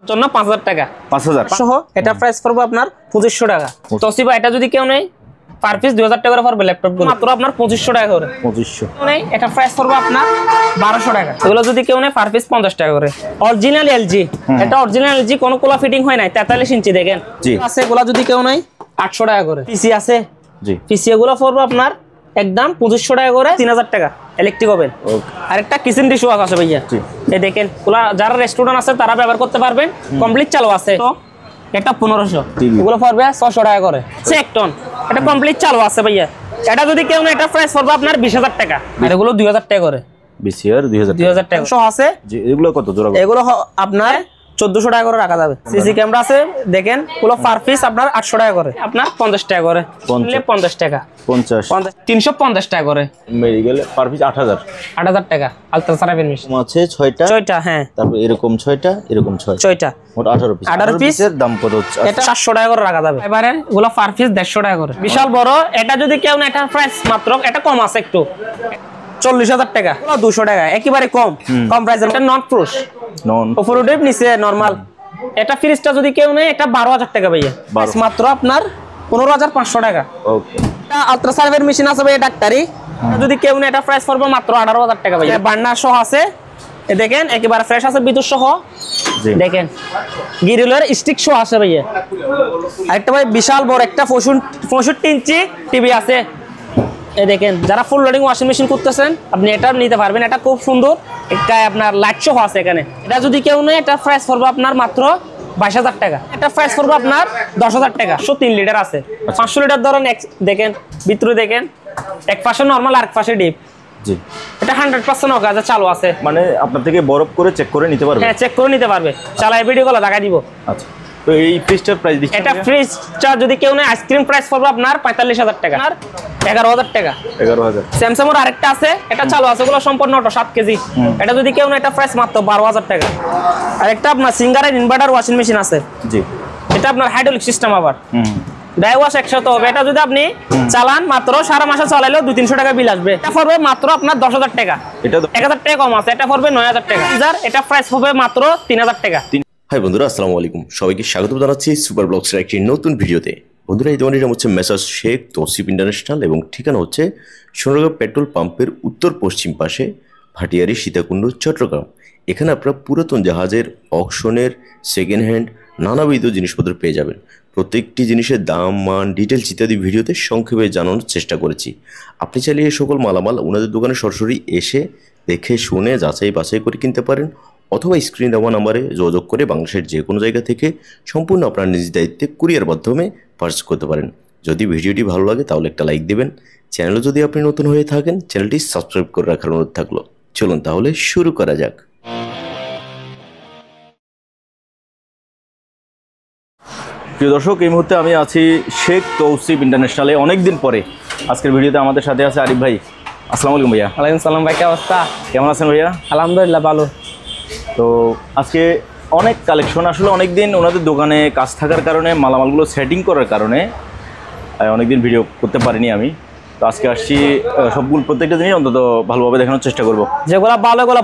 জন্য 5000 টাকা 5000 সহ এটা প্রাইস পড়বে আপনার 2500 টাকা। তোসিবা এটা যদি কেউ নেই পার পিস 2000 টাকা করে পড়বে ল্যাপটপ গুলো মাত্র আপনার 2500 টাকা করে 2500 নেই এটা প্রাইস পড়বে আপনার 1200 টাকা। এগুলো যদি কেউ নেই পার পিস 50 টাকা করে। অরিজিনাল এলজি এটা অরিজিনাল এলজি কোনো কোলা ফিটিং হয় নাই 43 ইঞ্চি দেখেন আছে এগুলো যদি কেউ নেই 800 টাকা করে। পিসি আছে জি পিসি এগুলো পড়বে আপনার একদম 2500 টাকা করে 3000 টাকা ইলেকট্রিক ওভেন। আরেকটা কিচেন ডিশ ওয়াক আছে ভাইয়া এই দেখেন ওলা যারা রেস্টুরেন্ট আছে তারা ব্যবহার করতে পারবেন কমপ্লিট চালু আছে। তো এটা 1500 এগুলো পড়বে 600 টাকা করে। চেক টন এটা কমপ্লিট চালু আছে ভাইয়া এটা যদি কেউ না এটা প্রাইস পড়বে আপনার 20000 টাকা আর এগুলো 2000 টাকা করে। 2000 টাকা সহ আছে। জি এগুলো কত জোড়া? এগুলো আপনার 1400 টাকা করে রাখা যাবে। সিসি ক্যামেরা আছে দেখেন পুরো পার পিস আপনার 800 টাকা করে আপনার 50 টাকা করে 50 টাকা 50 350 টাকা করে। মেডিকেল পার পিস 8000 টাকা আলট্রা সারাবেন মেশিন আছে 6টা হ্যাঁ তারপর এরকম 6টা এরকম 6টা মোট 18 পিসের দাম কত হচ্ছে? এটা 700 টাকা করে রাখা যাবে। এবারে এগুলো পার পিস 150 টাকা করে বিশাল বড়। এটা যদি কেউ না এটা প্রাইস মাত্র এটা কম আছে একটু 40000 টাকা 200 টাকা একেবারে কম প্রাইসের। এটা নট পুশ অফরোডের নিচে নরমাল। এটা ফ্রিজটা যদি কেউ নেই এটা 12000 টাকা ভাইয়া মাত্র আপনার 15500 টাকা। ওকে এটা আলট্রা সার্ভের মেশিন আছে ভাইয়া ডাক্তারি যদি কেউ নেই এটা প্রাইস পড়বে মাত্র 18000 টাকা ভাইয়া। বার্নার সহ আছে দেখেন একেবারে ফ্রেশ আছে বিদ্যুৎ সহ দেখেন গিরিলের স্টিক সহ আছে ভাইয়া। আরেকটা ভাই বিশাল বড় একটা 65 ইঞ্চি টিভি আছে এই দেখেন যারা ফুল লোডিং ওয়াশিং মেশিন করতেছেন আপনি এটা নিতে পারবেন। এটা খুব সুন্দর একটা আপনার লাইট সহ আছে এখানে। এটা যদি কেউ নেই এটা প্রাইস পড়বে আপনার মাত্র 22000 টাকা। এটা প্রাইস পড়বে আপনার 10000 টাকা। 3 লিটার আছে 500 লিটার ধরেন দেখেন ভিতরে দেখেন এক পাশে নরমাল আর এক পাশে ডিপ। জি এটা 100% কাজ চালু আছে মানে আপনার থেকে বরফ করে চেক করে নিতে পারবে? হ্যাঁ চেক করে নিতে পারবে চালায় ভিডিও গুলো দেখা দিব। আচ্ছা তো এই ফ্রিজটার প্রাইস দিচ্ছেন? এটা ফ্রিজটা যদি কেউ নেই আইসক্রিম প্রাইস পড়বে আপনার 45000 টাকা আর 11000 টাকা 11000। স্যামসাং এর আরেকটা আছে এটা চালু আছে এগুলো সম্পূর্ণ অটো 7 কেজি। এটা যদি কেউ নেই এটা প্রাইস মাত্র 12000 টাকা। আরেকটা আপনার সিঙ্গারের ইনভার্টার ওয়াশিং মেশিন আছে জি এটা আপনার হাইড্রোলিক সিস্টেম আবার ড্রাই ওয়াশ 100 হবে। এটা যদি আপনি চালান মাত্র সারা মাসে চালাইলেও 200-300 টাকা বিল আসবে। এটা পড়বে মাত্র আপনার 10000 টাকা। এটা 1000 টাকা কম আছে এটা পড়বে 9000 টাকা। এটা প্রাইস হবে মাত্র 3000 টাকা। হাই বন্ধুরা আসসালামু আলাইকুম সবাইকে স্বাগত জানাচ্ছি সুপার ব্লগসের একটি নতুন ভিডিওতে। বন্ধুরা এই দোকানটির নাম হচ্ছে মেসার্স শেখ তৌসিফ ইন্টারন্যাশনাল এবং ঠিকানা হচ্ছে সোনারগাঁও পেট্রোল পাম্পের উত্তর পশ্চিম পাশে ভাটিয়ারি সীতাকুণ্ড চট্টগ্রাম। এখানে আপনারা পুরাতন জাহাজের অকশনের সেকেন্ড হ্যান্ড নানাবিধ জিনিসপত্র পেয়ে যাবেন। প্রত্যেকটি জিনিসের দাম মান ডিটেলস ইত্যাদি ভিডিওতে সংক্ষেপে জানানোর চেষ্টা করেছি। আপনি চাইলে এই সকল মালামাল ওনাদের দোকানে সরাসরি এসে দেখে শুনে যাচাই বাছাই করে কিনতে পারেন অথবা স্ক্রিন দেওয়া নাম্বারে যোগাযোগ করে বাংলাদেশের যে কোনো জায়গা থেকে সম্পূর্ণ আপনার নিজ দায়িত্বে কুরিয়ার মাধ্যমে পারচেজ করতে পারেন। যদি ভিডিওটি ভালো লাগে তাহলে একটা লাইক দেবেন। চ্যানেলে যদি আপনি নতুন হয়ে থাকেন চ্যানেলটি সাবস্ক্রাইব করে রাখার অনুরোধ থাকলো। চলুন তাহলে শুরু করা যাক। প্রিয় দর্শক এই মুহূর্তে আমি আছি শেখ তৌসিফ ইন্টারন্যাশনালে। অনেকদিন পরে আজকের ভিডিওতে আমাদের সাথে আছে আরিফ ভাই। আসসালামু আলাইকুম ভাইয়া। ওয়ালাইকুম সালাম ভাই কি অবস্থা? কেমন আছেন ভাইয়া? আলহামদুলিল্লাহ ভালো। তো আজকে অনেক কালেকশন আসলে অনেকদিন ওনাদের দোকানে কাজ থাকার কারণে মালামালগুলো সেটিং করার কারণে অনেকদিন ভিডিও করতে পারিনি আমি। তো আজকে আসছি সবগুলো প্রত্যেকটা জিনিস অন্তত ভালোভাবে দেখানোর চেষ্টা করব। যেগুলো ভালো এগুলো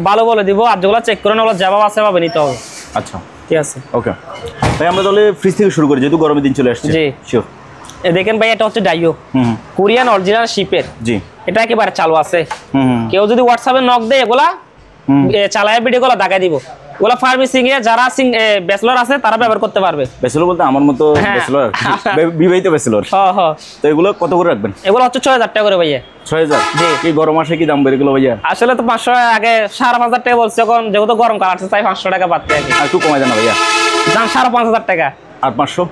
ভালো বলে দিব আর যেগুলো চেক করে নেওয়া যাবে আছে ভাবে নিতে হবে। আচ্ছা ঠিক আছে ওকে ভাই আমরা তাহলে ফ্রিজ থেকে শুরু করি যেহেতু গরমের দিন চলে আসছে। জি শিওর। দেখেন ভাই এটা হচ্ছে ডাইও কোরিয়ান অরিজিনাল শিপের। জি এটা একেবারে চালু আছে। কেউ যদি হোয়াটসঅ্যাপে নক দেয় এগুলা চালায় ভিডিও গুলো দেখা দিব। ওগুলা ফার্মেসিং এ যারা ব্যাচেলর আছে তারা ব্যবহার করতে পারবে। ব্যাচেলর বলতে আমার মতো ব্যাচেলর বিবাহিত ব্যাচেলর। তো এগুলো কত করে রাখবেন? এগুলো হচ্ছে 6000 টাকা করে ভাইয়া। 6000? জি। এই গরম মাসে কি দাম বেড়ে গেল ভাইয়া? আসলে তো 500 আগে 5500 টাকা বলছে এখন যেহেতু গরম কাল আসছে তাই 500 টাকা বাড়তে আছে। আর একটু কমাই দেন না ভাইয়া। দাম 5500 টাকা। আর 500?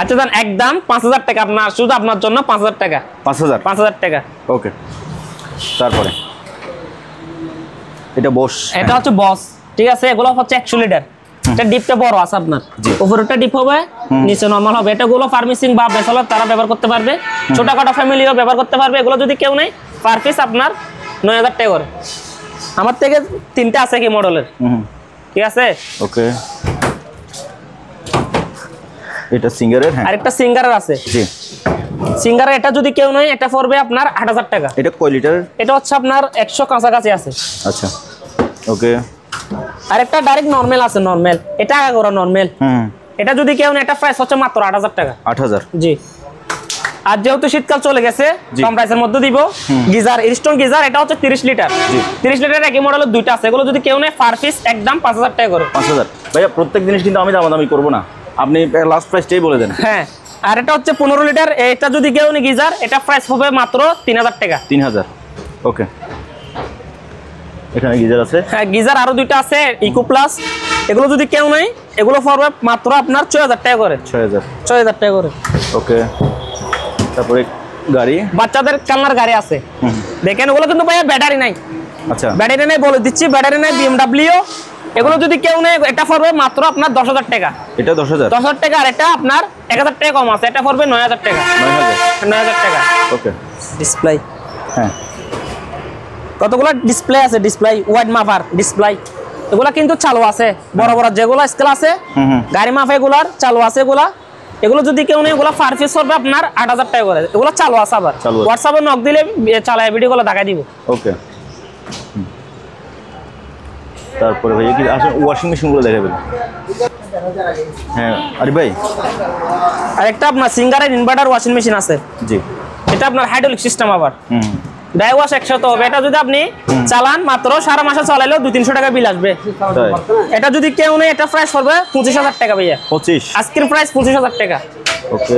আচ্ছা দেন একদম 5000 টাকা আপনার শুধু আপনার জন্য 5000 টাকা। 5000 টাকা ওকে। তারপরে এটা বস, এটা হচ্ছে বস ঠিক আছে। এগুলো হচ্ছে 100 লিটার। এটা ডিপটা বড় আছে আপনার উপরেরটা ডিপ হবে নিচে নরমাল হবে। এটা গুলো ফার্মেসিং বা ব্যাচেলর তারা ব্যবহার করতে পারবে, ছোটখাটো ফ্যামিলিও ব্যবহার করতে পারবে। এগুলো যদি কেউ নেই পার পিস আপনার 9000 টাকা করে। আমার থেকে 3টা আছে কি মডেলের। ঠিক আছে ওকে। এটা সিঙ্গারের। হ্যাঁ আরেকটা সিঙ্গারের আছে। জি সিঙ্গারের এটা যদি কেউ নেই এটা পড়বে আপনার 8000 টাকা। এটা কয় লিটার? এটা হচ্ছে আপনার 100 কাছাকাছি আছে। আচ্ছা ওকে। আরেকটা ডাইরেক্ট নরমাল আছে, নরমাল এটা আগা করা নরমাল। এটা যদি কেউ নেয় এটা প্রাইস হচ্ছে মাত্র 8000 টাকা। 8000 জি। আর যেহেতু শীতকাল চলে গেছে কম প্রাইসের মধ্যে দিব। গিজার ইস্টন গিজার, এটা হচ্ছে 30 লিটার। 30 লিটার একই মডেলের দুইটা আছে, এগুলো যদি কেউ নেয় পার পিস একদম 5000 টাকা করে। 5000 ভাইয়া, প্রত্যেক জিনিস কিন্তু আমি দামাদামি করবো না, আপনি লাস্ট প্রাইসটাই বলে দেন। হ্যাঁ, আর এটা হচ্ছে 15 লিটার, এটা যদি কেউ নেয় গিজার, এটা প্রাইস হবে মাত্র 3000 টাকা। 3000। ওকে, এখানে গিজার আছে। হ্যাঁ, গিজার আরো দুইটা আছে ইকো প্লাস, এগুলো যদি কেউ নেয় এগুলো পড়বে মাত্র আপনার 6000 টাকা করে। 6000 টাকা করে। ওকে, তারপরে গাড়ি, বাচ্চাদের খেলনার গাড়ি আছে, দেখেন ওগুলো কিন্তু ভাইয়া ব্যাটারি নাই। আচ্ছা, ব্যাটারি নাই বলে দিচ্ছি, ব্যাটারি নাই BMW, এগুলো যদি কেউ নেয় এটা পড়বে মাত্র আপনার 10000 টাকা। এটা 10000 টাকা, আর এটা আপনার 1000 টাকা কম আছে, এটা পড়বে 9000 টাকা। 9000 টাকা। ওকে, ডিসপ্লে, হ্যাঁ কতগুলো ডিসপ্লে আছে, ডিসপ্লে ওয়াইড মাপার ডিসপ্লে, এগুলা কিন্তু চালু আছে, বড় বড় যেগুলো স্কেল আছে গাড়ি মাপে এগুলার চালু আছে। এগুলো যদি কেউ নেই এগুলো পার পিস পড়বে আপনার 8000 টাকা করে। এগুলো চালু আছে, আবার হোয়াটসঅ্যাপে নক দিলে চালায় ভিডিওগুলো দেখাই দিব। ওকে, তারপরে ভাই কি আসলে ওয়াশিং মেশিনগুলো দেখাবেন? হ্যাঁ আরে ভাই, আরেকটা আপনার সিঙ্গারের ইনভার্টার ওয়াশিং মেশিন আছে। জি, এটা আপনার হাইড্রোলিক সিস্টেম, আবার ড্রাই ওয়াশ 100 হবে। এটা যদি আপনি চালান মাত্র সারা মাসে চালাইলেও 200-300 টাকা বিল আসবে। এটা যদি কেউ নেই এটা প্রাইস পড়বে 25000 টাকা ভাইয়া। 25 আজকের প্রাইস 25000 টাকা। ওকে,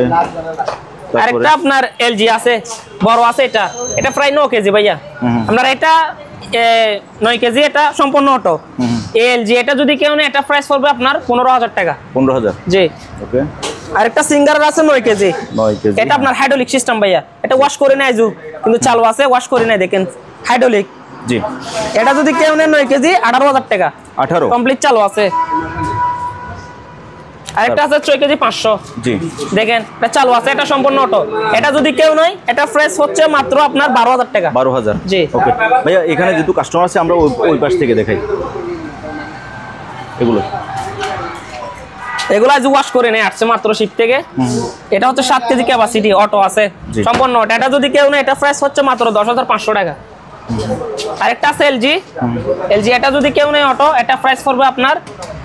আরেকটা আপনার এলজি আছে, বড় আছে, এটা প্রায় 9 কেজি ভাইয়া। আপনার এটা 9 কেজি, এটা সম্পূর্ণ অটো এলজি। এটা যদি কেউ নেই এটা প্রাইস পড়বে আপনার 15000 টাকা। 15000 জি। ওকে, আরেকটা সিঙ্গার আছে 9 কেজি। এটা আপনার হাইড্রোলিক সিস্টেম ভাইয়া, এটা ওয়াশ করে নেয় কিন্তু চালু আছে, ওয়াশ করে নেয়, দেখেন হাইড্রোলিক। জি, এটা যদি কেউ নেয় 9 কেজি 18000 টাকা। 18 কমপ্লিট চালু আছে। আরেকটা আছে 6 কেজি 500। জি, দেখেন এটা চালু আছে, এটা সম্পূর্ণ অটো। এটা যদি কেউ নয় এটা প্রাইস হচ্ছে মাত্র আপনার 12000 টাকা। 12000। জি। ওকে ভাইয়া, এখানে যেহেতু কাস্টমার আছে আমরা ওই পাশ থেকে দেখাই এগুলো আজ ওয়াশ করে নেয় আসছে মাত্র শিপ থেকে। এটা হচ্ছে 7 কেজি ক্যাপাসিটি, অটো আছে, সম্পূর্ণ অটো। এটা যদি কেউ নেয় এটা প্রাইস হচ্ছে মাত্র 10500 টাকা। আরেকটা আছে এলজি, এটা যদি কেউ নেয় অটো, এটা প্রাইস পড়বে আপনার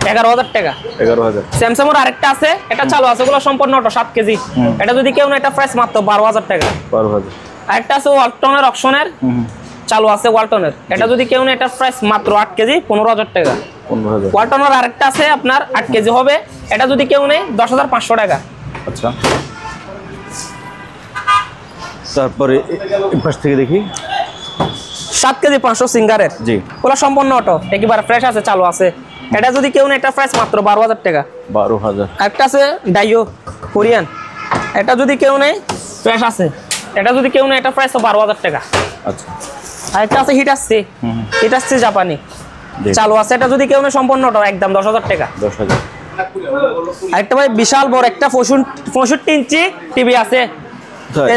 11000 টাকা। 11000। স্যামসাং এর আরেকটা আছে, এটা চালু আছে, এগুলো সম্পূর্ণ অটো 7 কেজি। এটা যদি কেউ নেয় এটা প্রাইস মাত্র 12000 টাকা। 12000। আরেকটা আছে ওয়ালটনের অপশনের, চালু আছে ওয়ালটনের। এটা যদি কেউ নেয় এটা প্রাইস মাত্র 8 কেজি 15000 টাকা। 15000। ওয়ালটনের আরেকটা আছে আপনার 8 কেজি হবে, এটা যদি কেউ নেয় 10500 টাকা। আচ্ছা, তারপরে এই পাশ থেকে দেখি 7 কেজি 500 সিঙ্গারের। জি, ওগুলো সম্পূর্ণ অটো, একেবারে ফ্রেশ আছে, চালু আছে। এটা যদি কেউ নেয় এটা প্রাইস মাত্র 12000 টাকা। 12000। একটা আছে ডাইও কোরিয়ান, এটা যদি কেউ নেয় ফ্রেশ আছে, এটা যদি কেউ নেয় এটা প্রাইস 12000 টাকা। আচ্ছা, আরেকটা আছে হিটাসি জাপানি, চালু আছে। এটা যদি কেউ নেয় সম্পূর্ণ অটো, একদম 10000 টাকা। 10000। আরেকটা ভাই বিশাল বড় একটা 65 ইঞ্চি টিভি আছে,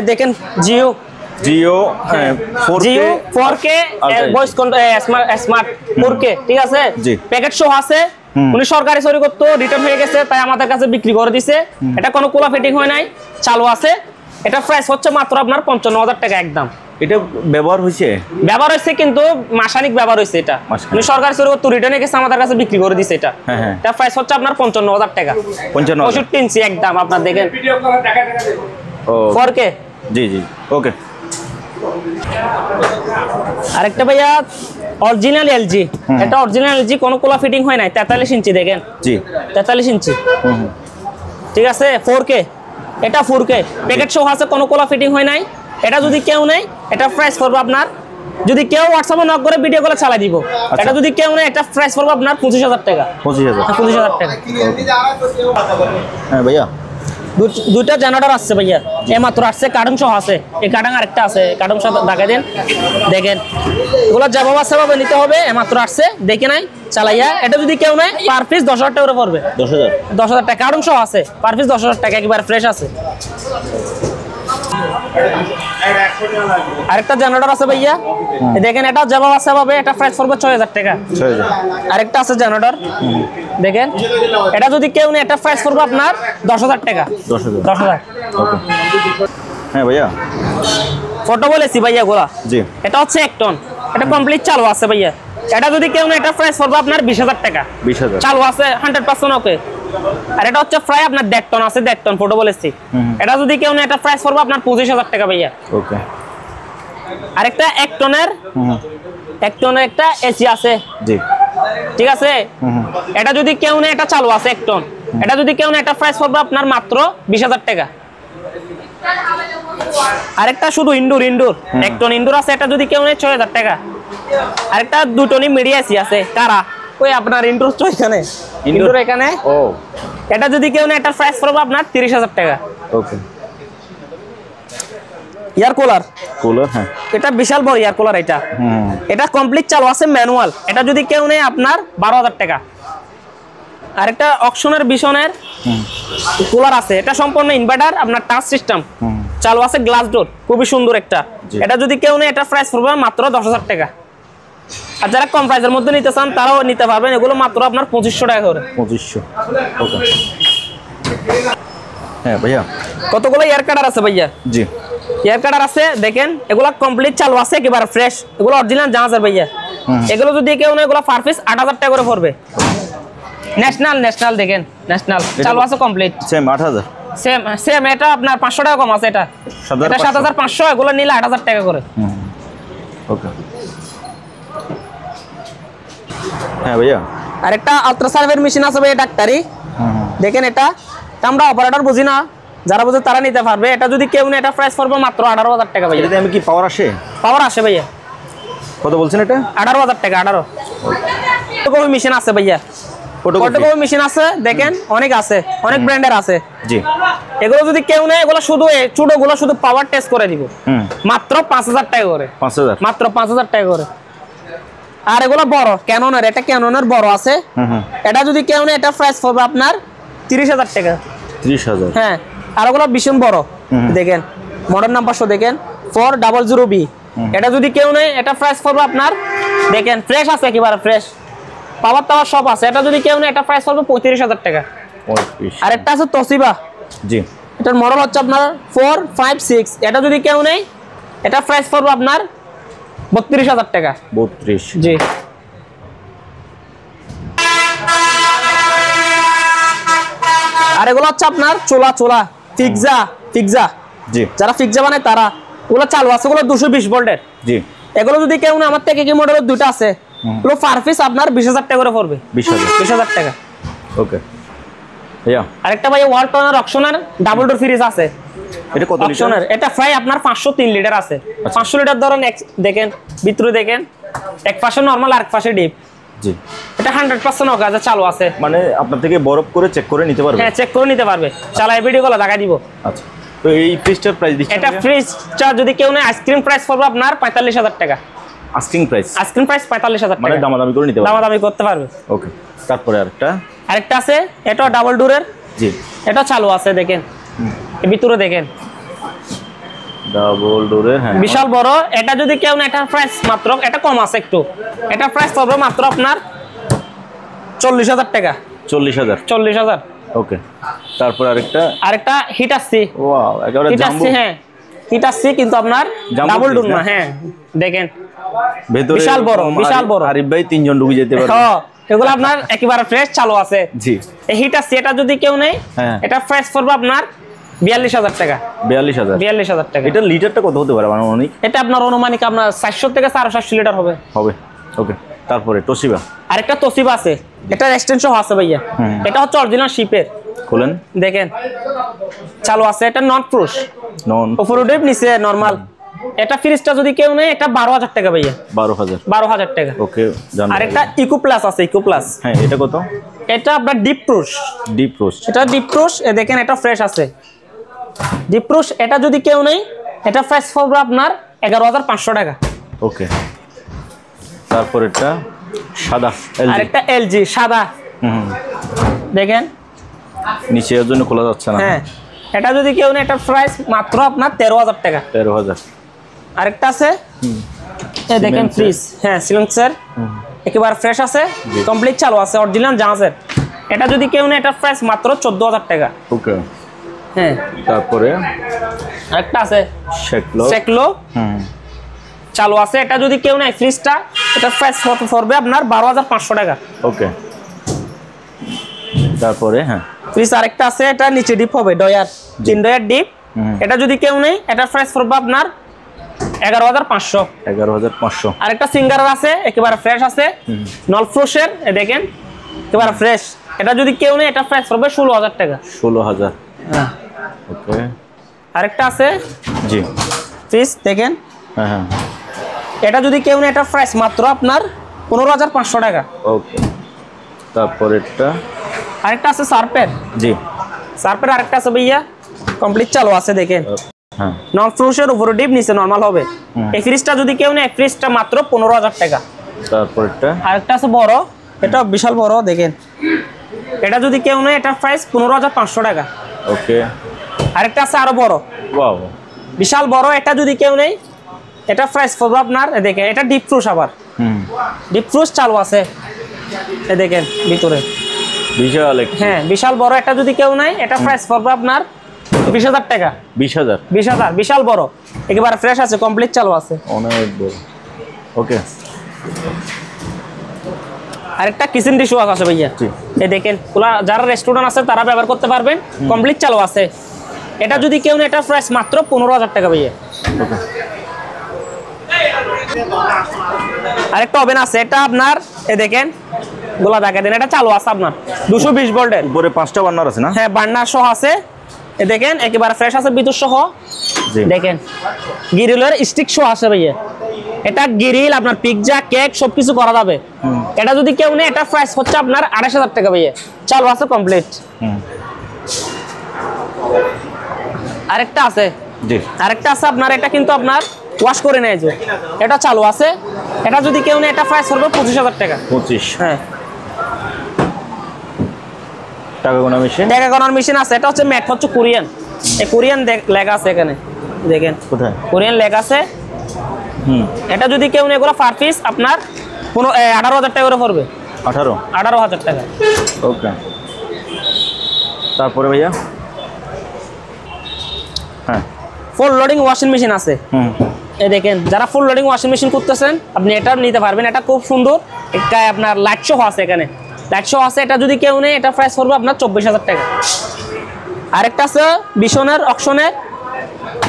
দেখেন Jio 4K voice smart 4K, ঠিক আছে। প্যাকেট সহ আছে, উনি সরকারি চুরি করতো, রিটার্ন হয়ে গেছে, তাই আমাদের কাছে বিক্রি করে দিছে। এটা কোনো কোলা ফিটিং হয় নাই, চালু আছে। এটা প্রাইস হচ্ছে মাত্র আপনার 55000 টাকা একদম। এটা ব্যবহার হয়েছে কিন্তু মাসানিক ব্যবহার হয়েছে। এটা উনি সরকারি চুরি করতো, রিটার্ন হয়ে গেছে, আমাদের কাছে বিক্রি করে দিছে। এটা এটা প্রাইস হচ্ছে আপনার 55000 টাকা। 65 ইঞ্চি একদম, আপনার দেখেন 4K। জি জি, ওকে। আরেকটা ভাইয়া অরিজিনাল এলজি, এটা অরিজিনাল এলজি, কোনো কোলা ফিটিং হয় নাই, 43 ইঞ্চি দেখেন। জি, 43 ইঞ্চি, ঠিক আছে। 4K, এটা 4K প্যাকেট সহ আছে, কোনো কোলা ফিটিং হয় নাই। এটা যদি কেউ নেয় এটা প্রাইস পড়বে আপনার, যদি কেউ হোয়াটসঅ্যাপে নক করে ভিডিও কলে চালাই দিব। এটা যদি কেউ নেয় এটা প্রাইস পড়বে আপনার 25000 টাকা। 25000 টাকা। হ্যাঁ ভাইয়া, দুইটা জেনারেটর আসছে ভাইয়া, মাত্র আসছে, কার্টুন সহ আছে। এই কার্টুন আরেকটা আছে, কার্টুন সহ দেখা দেন, দেখেন এগুলো যেভাবে আছে ভাবে নিতে হবে। মাত্র আসছে, দেখে নাই, চালাইয়া। এটা যদি কেউ নেয় পার পিস 10000 টাকা করে পড়বে। 10000 টাকা, কার্টুন সহ আছে, পার পিস 10000 টাকা, একেবারে ফ্রেশ আছে। আরেকটা জেনারেটর আছে ভাইয়া, দেখেন এটা যেভাবে আছে ভাবে, এটা প্রাইস পড়বে 6000 টাকা। আরেকটা আছে জেনারেটর, দেখেন এটা যদি কেউ নেয় এটা প্রাইস পড়বে আপনার 10000 টাকা। 10000। হ্যাঁ ভাইয়া, ফটো বলেছি ভাইয়া গোলা। জি, এটা হচ্ছে 1 টন, এটা কমপ্লিট চালু আছে ভাইয়া। এটা যদি কেউ না এটা প্রাইস পড়বে আপনার 20,000 টাকা। 20,000 চালু আছে 100% ওকে। আর এটা হচ্ছে ফ্রাই আপনার ডেকটন আছে, ডেকটন ফটো বলেছি। এটা যদি কেউ না এটা প্রাইস পড়বে আপনার 25,000 টাকা ভাইয়া। ওকে। আরেকটা এক টনের একটা এসি আছে, জি ঠিক আছে। এটা যদি কেউ না এটা চালু আছে 1 টন, এটা যদি কেউ না এটা প্রাইস পড়বে আপনার মাত্র 20,000 টাকা। আরেকটা শুধু ইনডোর 1 টন ইনডোর আছে, এটা যদি কেউ নেয় 6,000 টাকা। আরেকটা 2 টনি মিডিয়া এসি আছে কারা, ওই আপনার ইনডোর তো এখানে, ইনডোর এখানে। ও এটা যদি কেউ নেয় এটা প্রাইস পড়বে আপনার 30,000 টাকা। ওকে। এয়ার কুলার, হ্যাঁ এটা বিশাল বড় এয়ার কুলার। এটা কমপ্লিট চালু আছে ম্যানুয়াল, এটা যদি কেউ নেয় আপনার 12,000 টাকা। আরেকটা অকশনের বিশনের কুলার আছে, এটা সম্পূর্ণ ইনভার্টার আপনার টাচ সিস্টেম, চালু আছে গ্লাস ডোর, খুবই সুন্দর একটা। এটা যদি কেউ নেয় এটা প্রাইস পড়বে মাত্র 10,000 টাকা। আর যারা কম প্রাইসের মধ্যে নিতে চান তারাও নিতে পারবেন, এগুলো মাত্র আপনার 2500 টাকা করে। 2500 ওকে। হ্যাঁ ভাইয়া কতগুলো এয়ার কাটার আছে ভাইয়া? জি এয়ার কাটার আছে দেখেন, এগুলো কমপ্লিট চালু আছে, একেবারে ফ্রেশ, এগুলো অরিজিনাল জাহাজের ভাইয়া। এগুলো যদি কেউ নেয় এগুলো পার পিস 8,000 টাকা করে পড়বে। ন্যাশনাল দেখেন, ন্যাশনাল চালু আছে কমপ্লিট, সেম 8,000 সেম। এটা আপনার 500 টাকা কম আছে, এটা 7,500, এগুলো নিলে 8,000 টাকা করে। ওকে। হ্যাঁ ভাইয়া আরেকটা আল্ট্রাসাউন্ডের মেশিন আছে ভাইয়া ডাক্তারি, দেখেন এটা আমরা অপারেটর বুঝি না, যারা বুঝে তারা নিতে পারবে। এটা যদি কেউ নেয় এটা প্রাইস পড়বে মাত্র 18,000 টাকা ভাইয়া। এটাতে আমি কি পাওয়ার আসে? পাওয়ার আসে ভাইয়া। কত বলছেন এটা? 18,000 টাকা। 18 ফটোকপি মেশিন আছে ভাইয়া, ফটোকপি মেশিন আছে দেখেন, অনেক আছে, অনেক ব্র্যান্ডের আছে। জি এগুলো যদি কেউ নেয় এগুলো শুধু ছোটগুলো শুধু পাওয়ার টেস্ট করে দিব, মাত্র 5,000 টাকা করে। 5,000 মাত্র 5,000 টাকা করে। আর এগুলো বড় ক্যাননের, এটা ক্যাননের বড় আছে, এটা যদি কেউ নেয় এটা প্রাইস পড়বে আপনার 30,000 টাকা। 30,000 হ্যাঁ। আর ওগুলো ভীষণ বড় দেখেন, মডেল নাম্বার দেখেন 400B। এটা যদি কেউ নেয় এটা প্রাইস পড়বে আপনার দেখেন ফ্রেশ আছে, একেবারে ফ্রেশ, পাওয়ার টাওয়ার সব আছে। এটা যদি কেউ নেয় এটা প্রাইস পড়বে 35,000 টাকা। আর একটা আছে তোশিবা, জি এটার মডেল হচ্ছে আপনার 456। এটা যদি কেউ নেয় এটা প্রাইস পড়বে আপনার 32,000 টাকা। 32 জি। আর এগুলো হচ্ছে আপনার চোলা ফিক্সা, জি যারা ফিক্সা বানায় তারা, ওগুলো চালু আছে, ওগুলো 220 ভোল্টের। জি এগুলো যদি কেউ না, আমার থেকে কি মডেলের দুটো আছে, ওগুলো পার পিস আপনার 20,000 টাকা করে পড়বে। 20,000 টাকা। ওকে ভাইয়া। আরেকটা ভাই ওয়ালটনের অকশনের ডাবল ডোর ফ্রিজ আছে, এটা কত লিটার? অকশনের এটা প্রায় আপনার 503 লিটার আছে। 500 লিটার ধরেন, দেখেন ভিতরে দেখেন, এক পাশে নরমাল আর এক পাশে ডিপ। জি এটা 100% ওকে চালু আছে, মানে আপনার থেকে বরফ করে চেক করে নিতে পারবে? হ্যাঁ চেক করে নিতে পারবে, চালাই ভিডিও গুলো দেখা দিব। আচ্ছা, তো এই ফ্রিজটার প্রাইস দিচ্ছেন? এটা ফ্রিজটা যদি কেউ নেয় আইসক্রিম প্রাইস পড়বে আপনার 45,000 টাকা। Asking price? আইসক্রিম প্রাইস 45,000 টাকা, মানে দামাদামি করে নিতে পারবে? দামাদামি করতে পারবে। ওকে। তারপরে আরেকটা আছে, এটা ডাবল ডোরের। জি এটা চালু আছে দেখেন, ভিতরে দেখেন ডাবল ডোরের। হ্যাঁ বিশাল বড়। এটা যদি কেউ না এটা প্রাইস মাত্র, এটা কম আছে একটু, এটা প্রাইস পড়বে মাত্র আপনার 40,000 টাকা। 40,000 ওকে। তারপর আরেকটা হিট আসছে, ওয়াও একেবারে জাম্বো। হ্যাঁ হিট আসছে, কিন্তু আপনার ডাবল ডোর না। হ্যাঁ দেখেন ভেতরে বিশাল বড়। আরিফ ভাই 3 জন ঢুকে যেতে পারবে। হ্যাঁ এগুলো আপনার একেবারে ফ্রেশ চালু আছে। জি এই হিট আসছে, এটা যদি কেউ নেয় এটা প্রাইস পড়বে আপনার 42,000 টাকা। 42,000 টাকা। এটা লিটারটা কত হতে পারে আনুমানিক? এটা আপনার অনুমানিক আপনার 400 থেকে 450 লিটার হবে। ওকে। তারপরে তোশিবা, আরেকটা তোশিবা আছে, এটা এক্সটেনশন আছে ভাইয়া। এটা হচ্ছে অরিজিনাল শিপের, খুলেন দেখেন চালু আছে। এটা নন পুশ, উপরে ডিপ নিচে নরমাল। এটা ফ্রিজটা যদি কেউ নেয় এটা 12,000 টাকা ভাইয়া। 12,000 টাকা। ওকে। আরেকটা ইকো প্লাস আছে, ইকো প্লাস। হ্যাঁ এটা কত? এটা আপনার ডিপ পুশ। এটা ডিপ পুশ, দেখেন এটা ফ্রেশ আছে ডিপ পুশ। এটা যদি কেউ নেয় এটা প্রাইস পড়বে আপনার 11,500 টাকা। ওকে। তারপর এটা সাদা, আরেকটা এলজি সাদা, দেখেন নিচে এর জন্য খোলা যাচ্ছে না। হ্যাঁ এটা যদি কেউ নেয় এটা প্রাইস মাত্র আপনার 13,000 টাকা। 13,000। আরেকটা আছে, এই দেখেন ফ্রিজ, হ্যাঁ সিলেন্সার একেবারে ফ্রেশ আছে, কমপ্লিট চালু আছে, অরিজিনাল জাহাজের। এটা যদি কেউ নেয় এটা প্রাইস মাত্র 14,000 টাকা। ওকে। হ্যাঁ তারপরে আরেকটা আছে শেকলো চালু আছে। এটা যদি কেউ নেয় ফ্রিজটা এটা প্রাইস পড়বে আপনার 12,500 টাকা। ওকে, তারপরে হ্যাঁ ফ্রিজ আরেকটা আছে, এটা নিচে ডিপ হবে ডয়ার, 3 ডয়ার ডিপ। এটা যদি কেউ নেই এটা প্রাইস পড়বে আপনার 11,500। 11,500। আরেকটা সিঙ্গার আছে, একেবারে ফ্রেশ আছে, নল ফ্রোশের, দেখেন একেবারে ফ্রেশ। এটা যদি কেউ নেই এটা প্রাইস পড়বে 16,000 টাকা। 16,000। হ্যাঁ ওকে। আরেকটা আছে জি ফ্রিজ, দেখেন হ্যাঁ হ্যাঁ। এটা যদি কেউ নেই এটা প্রাইস মাত্র আপনার 15,500 টাকা। ওকে, তারপরে এটা আরেকটা আছে সার্পের। জি, সার্পের আরেকটা আছে ভাইয়া, কমপ্লিট চালু আছে, দেখেন হ্যাঁ নন ফ্রোশের উপরে ডিপ, নিচে নরমাল হবে। এই ফ্রিজটা যদি কেউ নেই, ফ্রিজটা মাত্র 15,000 টাকা। তারপর এটা আরেকটা আছে বড়, এটা বিশাল বড়, দেখেন এটা যদি কেউ নেই এটা প্রাইস 15,500 টাকা। ওকে। আরেকটা আছে আরো বড়, ওয়াও, বিশাল বড়, এটা যদি কেউ নেই এটা প্রাইস পড়বে আপনার, দেখেন এটা ডিপ ফ্রুশ, আবার ডিপ ফ্রুশ চালু আছে, দেখেন ভিতরে বিশাল। হ্যাঁ বিশাল বড়, এটা যদি কেউ নেই এটা প্রাইস পড়বে আপনার 20,000 টাকা। 20,000। 20,000, বিশাল বড়, একেবারে ফ্রেশ আছে, কমপ্লিট চালু আছে। অনেক বড়। ওকে। আরেকটা কিচেন ডিশ ওয়াশ আছে ভাইয়া, এই দেখেন যারা রেস্টুরেন্ট আছে তারা ব্যবহার করতে পারবেন, কমপ্লিট চালু আছে। এটা যদি কেউ নেই এটা প্রাইস মাত্র 15,000 টাকা ভাইয়া। ওকে। আরেকটা ওভেন আছে, এটা আপনার এই দেখেন গোলা দেখা দেন, এটা চালু আছে আপনার 220 ভোল্টের, উপরে 5টা বার্নার আছে না? হ্যাঁ বার্নার সহ আছে, এই দেখেন একেবারে ফ্রেশ আছে, বিদ্যুৎ সহ। দেখেন গ্রিলের স্টিক সহ আছে ভাইয়া, এটা গ্রিল আপনার পিৎজা কেক সবকিছু করা যাবে। এটা যদি কেউ নেই এটা প্রাইস হচ্ছে আপনার 28,000 টাকা ভাইয়া, চালু আছে কমপ্লিট। আরেকটা আছে, জি আরেকটা আছে আপনার, এটা কিন্তু আপনার ওয়াশ করে নেয় যে, এটা চালু আছে। এটা যদি কেউ নেই এটা প্রাইস পড়বে 25,000 টাকা। 25। হ্যাঁ টাকা গোনা মেশিন, টাকা গণার মেশিন আছে, এটা হচ্ছে ম্যাট, হচ্ছে কোরিয়ান, এই কোরিয়ান লেখা আছে এখানে, দেখেন কোথায় কোরিয়ান লেখা আছে। এটা যদি কেউ নেই এগুলো পার পিস আপনার 18,000 টাকা করে পড়বে। 18,000 টাকা। ওকে। তারপরে ভাইয়া হ্যাঁ ফুল লোডিং ওয়াশিং মেশিন আছে, এই দেখেন যারা ফুল লোডিং ওয়াশিং মেশিন করতেছেন আপনি এটা নিতে পারবেন, এটা খুব সুন্দর, একটা আপনার লাইট শো আছে, এখানে লাইট শো আছে। এটা যদি কেউ নেই এটা প্রাইস পড়বে আপনার 24,000 টাকা। আরেকটা আছে বিশনের অকশনের,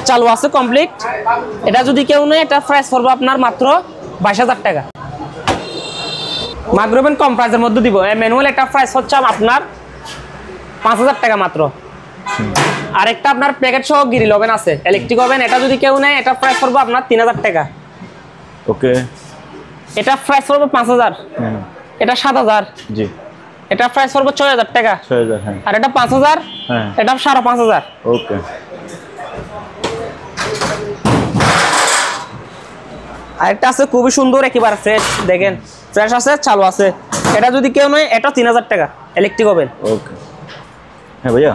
চালু আছে কমপ্লিট, এটা যদি কেউ নেই এটা প্রাইস পড়বে আপনার মাত্র 22,000 টাকা। মাইক্রোওভেন কম প্রাইসের মধ্যে দিব, ম্যানুয়াল এটা প্রাইস হচ্ছে আপনার 5,000 টাকা মাত্র। আরেকটা আপনার প্যাকেট সহ গ্রিল ওভেন আছে, ইলেকট্রিক ওভেন, এটা যদি কেউ নেয় এটা প্রাইস পড়বে আপনার 3,000 টাকা। ওকে। এটা প্রাইস পড়বে 5,000, এটা 7,000, জি এটা প্রাইস পড়বে 6,000 টাকা, 6,000। হ্যাঁ আর এটা 5,000, হ্যাঁ এটা 5,500। ওকে। আরেকটা আছে খুবই সুন্দর, একেবারে ফ্রেশ, দেখেন ফ্রেশ আছে, চালু আছে। এটা যদি কেউ নয় এটা 3,000 টাকা, ইলেকট্রিক ওভেন। ওকে। হ্যাঁ ভাইয়া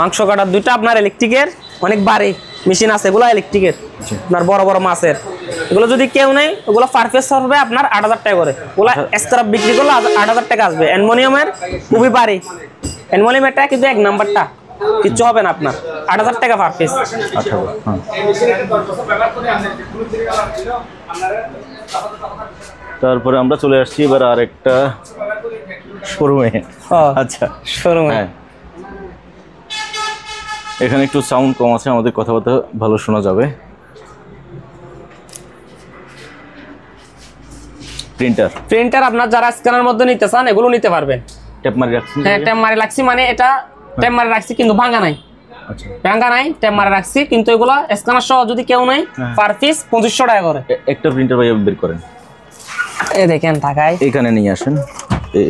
মাংস কাটার দুইটা আপনার ইলেকট্রিকের, অনেক ভারী মেশিন আছে, এগুলো ইলেকট্রিকের, আপনার বড় বড় মাছের। এগুলো যদি কেউ নেই ওগুলো পার পিস হবে আপনার 8,000 টাকা করে, ওগুলো স্ক্র্যাপ বিক্রি করলে 8,000 টাকা আসবে। অ্যালুমিনিয়ামের খুবই ভারী, অ্যালুমিনিয়াম এটা কিন্তু 1 নাম্বারটা, কিচ্ছু হবে না আপনার, 8,000 টাকা পার পিস। আচ্ছা হ্যাঁ। তারপরে আমরা চলে আসছি এবার আরেকটা শোরুমে। আচ্ছা শোরুমে হ্যাঁ, এখানে একটু সাউন্ড কম আছে, আমাদের কথাবার্তা ভালো শোনা যাবে। প্রিন্টার আপনার যারা স্ক্যানের মধ্যে নিতে চান এগুলো নিতে পারবেন। ট্যাপ মারি রাখছি, হ্যাঁ ট্যাপ মারি রাখছি, মানে এটা ট্যাপ মারি রাখছি কিন্তু ভাঙা নাই, আচ্ছা ভাঙা নাই, ট্যাপ মারি রাখছি কিন্তু এগুলো স্ক্যানার সহ যদি কেউ নেই পার পিস 2500 টাকা করে। একটা প্রিন্টার ভাই বের করেন, এই দেখেন ঢাকায় এখানে নিয়ে আসেন,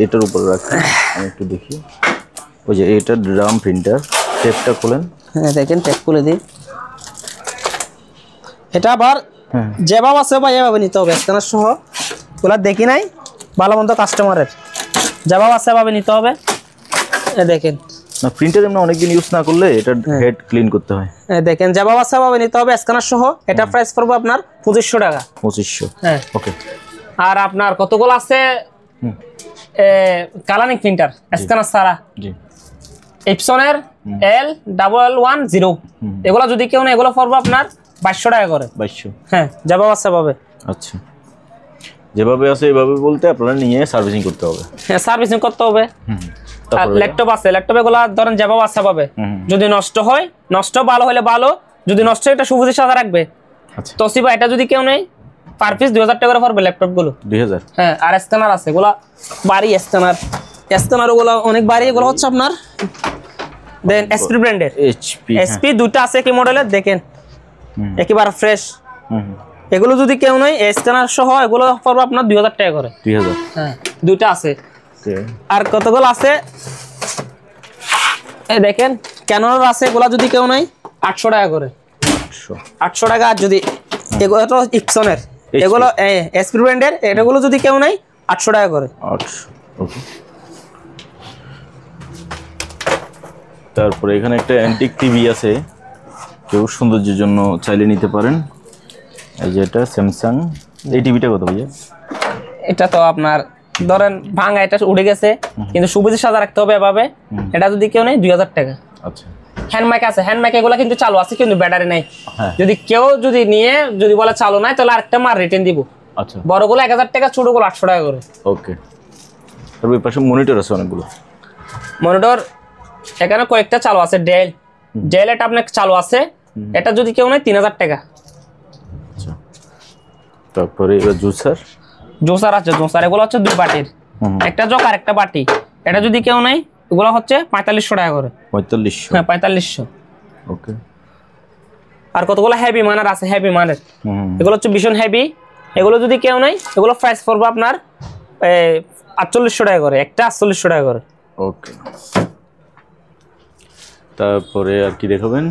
এটার উপরে রাখেন, আমি একটু দেখি। ওই যে এটা ড্রাম প্রিন্টার, টেপটা খোলেন। হ্যাঁ দেখেন টেপ খুলে দিই, এটা আবার যেভাবে আছে বা এভাবে নিতে হবে, স্ক্যানার সহ ওগুলো দেখি নাই, ভালো মন্দ কাস্টমারের যেভাবে আছে এভাবে নিতে হবে। দেখেন না প্রিন্টার এমনি অনেকদিন ইউজ না করলে এটা হেড ক্লিন করতে হয়। দেখেন যেভাবে আছে এভাবে নিতে হবে, স্ক্যানার সহ। এটা প্রাইস পড়বে আপনার 2500 টাকা। 2500, হ্যাঁ ওকে। আর আপনার কতগুলো আছে কালারিং প্রিন্টার স্ক্যানার ছাড়া, জি এপসনের L1110, এগুলো যদি কেউ না এগুলো পড়বে আপনার 2200 টাকা করে। 2200, হ্যাঁ যেভাবে আছে পাবে। আচ্ছা যেভাবে আছে এভাবে বলতে আপনারা নিয়ে সার্ভিসিং করতে হবে। হ্যাঁ সার্ভিসিং করতে হবে। আর ল্যাপটপ আছে, ল্যাপটপে গুলা ধরেন যেভাবে আছে পাবে, যদি নষ্ট হয় নষ্ট, ভালো হলে ভালো, যদি নষ্ট হয় এটা সুবিধার সাথে রাখবে। আচ্ছা তোশিবা এটা যদি কেউ নেই পার পিস 2000 টাকা করে পড়বে ল্যাপটপ গুলো। 2000। হ্যাঁ আর স্ক্যানার আছে, এগুলা বাড়ি স্ক্যানার গুলো অনেক বাড়ি, এগুলো হচ্ছে আপনার দেন এসপি ব্র্যান্ডের। এসপি দুটো আছে কি মডেলের দেখেন, একেবারে ফ্রেশ। এগুলো যদি কেউ নেই স্ক্যানার সহ এগুলো পড়বে আপনার 2000 টাকা করে। 2000। হ্যাঁ দুটো আছে। আর কতগুলো আছে এই দেখেন, ক্যাননের আছে, এগুলা যদি কেউ নেই 800 টাকা করে। 800 টাকা। আর যদি এগুলো তো ইপসনের, এগুলো এসপি ব্র্যান্ডের, এটাগুলো যদি কেউ নেই 800 টাকা করে। 800। ওকে। তারপরে এখানে একটা অ্যান্টিক টিভি আছে, কেউ সৌন্দর্যের জন্য চাইলে নিতে পারেন। এই যে এটা স্যামসাং। এই টিভিটা কত ভাইয়া? এটা তো আপনার ধরেন ভাঙা, এটা উঠে গেছে কিন্তু সুবিধা সাজা রাখতে হবে এভাবে। এটা যদি কেউ নেই 2000 টাকা। আচ্ছা। হ্যান্ডমাইক আছে, হ্যান্ডমাইক এগুলো কিন্তু চালু আছে কিন্তু ব্যাটারি নাই। হ্যাঁ। যদি কেউ যদি নিয়ে যদি বলে চালু নাই তাহলে আরেকটা মার রিটার্ন দিব। আচ্ছা। বড়গুলো 1000 টাকা, ছোটগুলো 800 টাকা করে। ওকে। তারপর এই পাশে মনিটর আছে অনেকগুলো। মনিটর এখানে কয়েকটা চালু আছে। ডেল এটা আপনার চালু আছে, এটা যদি কেউ নেই 3000 টাকা। আচ্ছা। তারপরে এবার জুসার আছে, জুসার এগুলো হচ্ছে 2 বাটির, একটা জগ আর একটা বাটি। এটা যদি কেউ নেই এগুলো হচ্ছে 4500 টাকা করে। 4500। হ্যাঁ 4500। ওকে। আর কতগুলো হেভি মানের আছে, হেভি মানের এগুলো হচ্ছে ভীষণ হেভি। এগুলো যদি কেউ নেই এগুলো প্রাইস পড়বে আপনার 4800 টাকা করে, একটা 4800 টাকা করে। ওকে। তারপরে আর কি দেখাবেন?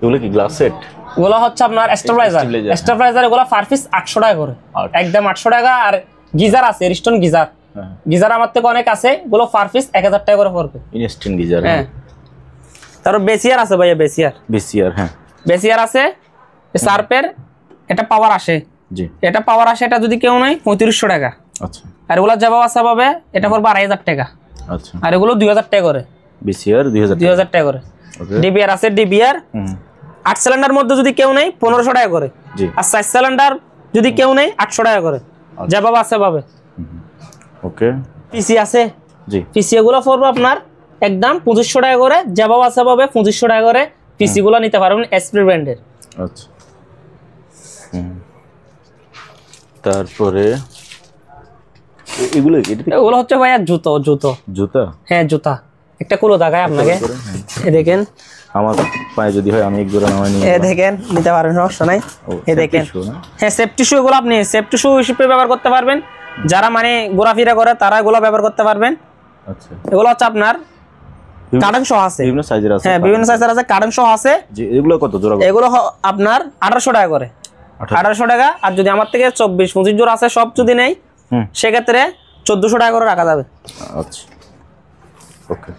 এগুলো কি গ্লাস সেট? এগুলো হচ্ছে আপনার স্টেবিলাইজার, এগুলো পার পিস 800 টাকা করে, একদম 800 টাকা। আর গিজার আছে, রিস্টন গিজার। গিজার আমার থেকে অনেক আছে, এগুলো পার পিস 1000 টাকা করে পড়বে। Instant geyser. হ্যাঁ। তারপর বেসিয়ার আছে ভাইয়া, বেসিয়ার। হ্যাঁ বেসিয়ার আছে। সার্পের এটা পাওয়ার আসে, জি এটা পাওয়ার আসে, এটা যদি কেউ নেই 3500 টাকা। আচ্ছা। আর এগুলো যাবা আছে পাবে, এটা পড়বে 2500 টাকা। আচ্ছা। আর এগুলো 2000 টাকা করে। বেসিয়ার 2000 টাকা করে। ডিবিআর আছে, ডিবিআর 8 সিলিন্ডার মধ্যে যদি কেউ নেই 1500 টাকা করে। জি। আর 4 সিলিন্ডার যদি কেউ নেই 800 টাকা করে। যাবা আছে পাবে। ওকে। পিসি আছে, জি পিসি এগুলো পড়বে আপনার একদম 2500 টাকা করে। যাবা আছে পাবে 2500 টাকা করে। পিসি গুলো নিতে পারবেন এসপি ব্র্যান্ডের। আচ্ছা। তারপরে এগুলো হচ্ছে ভাইয়া জুতা। হ্যাঁ জুতা। একটা কুলো দেখায় আপনাকে, এই দেখেন। আমার পায়ে যদি হয় আমি এক জোড়া নামাই নিয়ে, এই দেখেন নিতে পারেন, সমস্যা নাই। এই দেখেন, হ্যাঁ সেফটি শু, এগুলো আপনি সেফটি শু হিসেবে ব্যবহার করতে পারবেন। যারা মানে ঘোরাফেরা করে তারা এগুলো ব্যবহার করতে পারবেন। আচ্ছা। এগুলো হচ্ছে আপনার কার্টন সহ আছে, বিভিন্ন সাইজের আছে। হ্যাঁ বিভিন্ন সাইজের আছে, কার্টন সহ আছে। জি। এগুলো কত জোড়া? এগুলো আপনার 1800 টাকা করে। 1800 টাকা। আর যদি আমার থেকে 24-25 জোড়া আছে সব যদি নেই সেক্ষেত্রে 1400 টাকা করে রাখা যাবে। আচ্ছা। ওকে।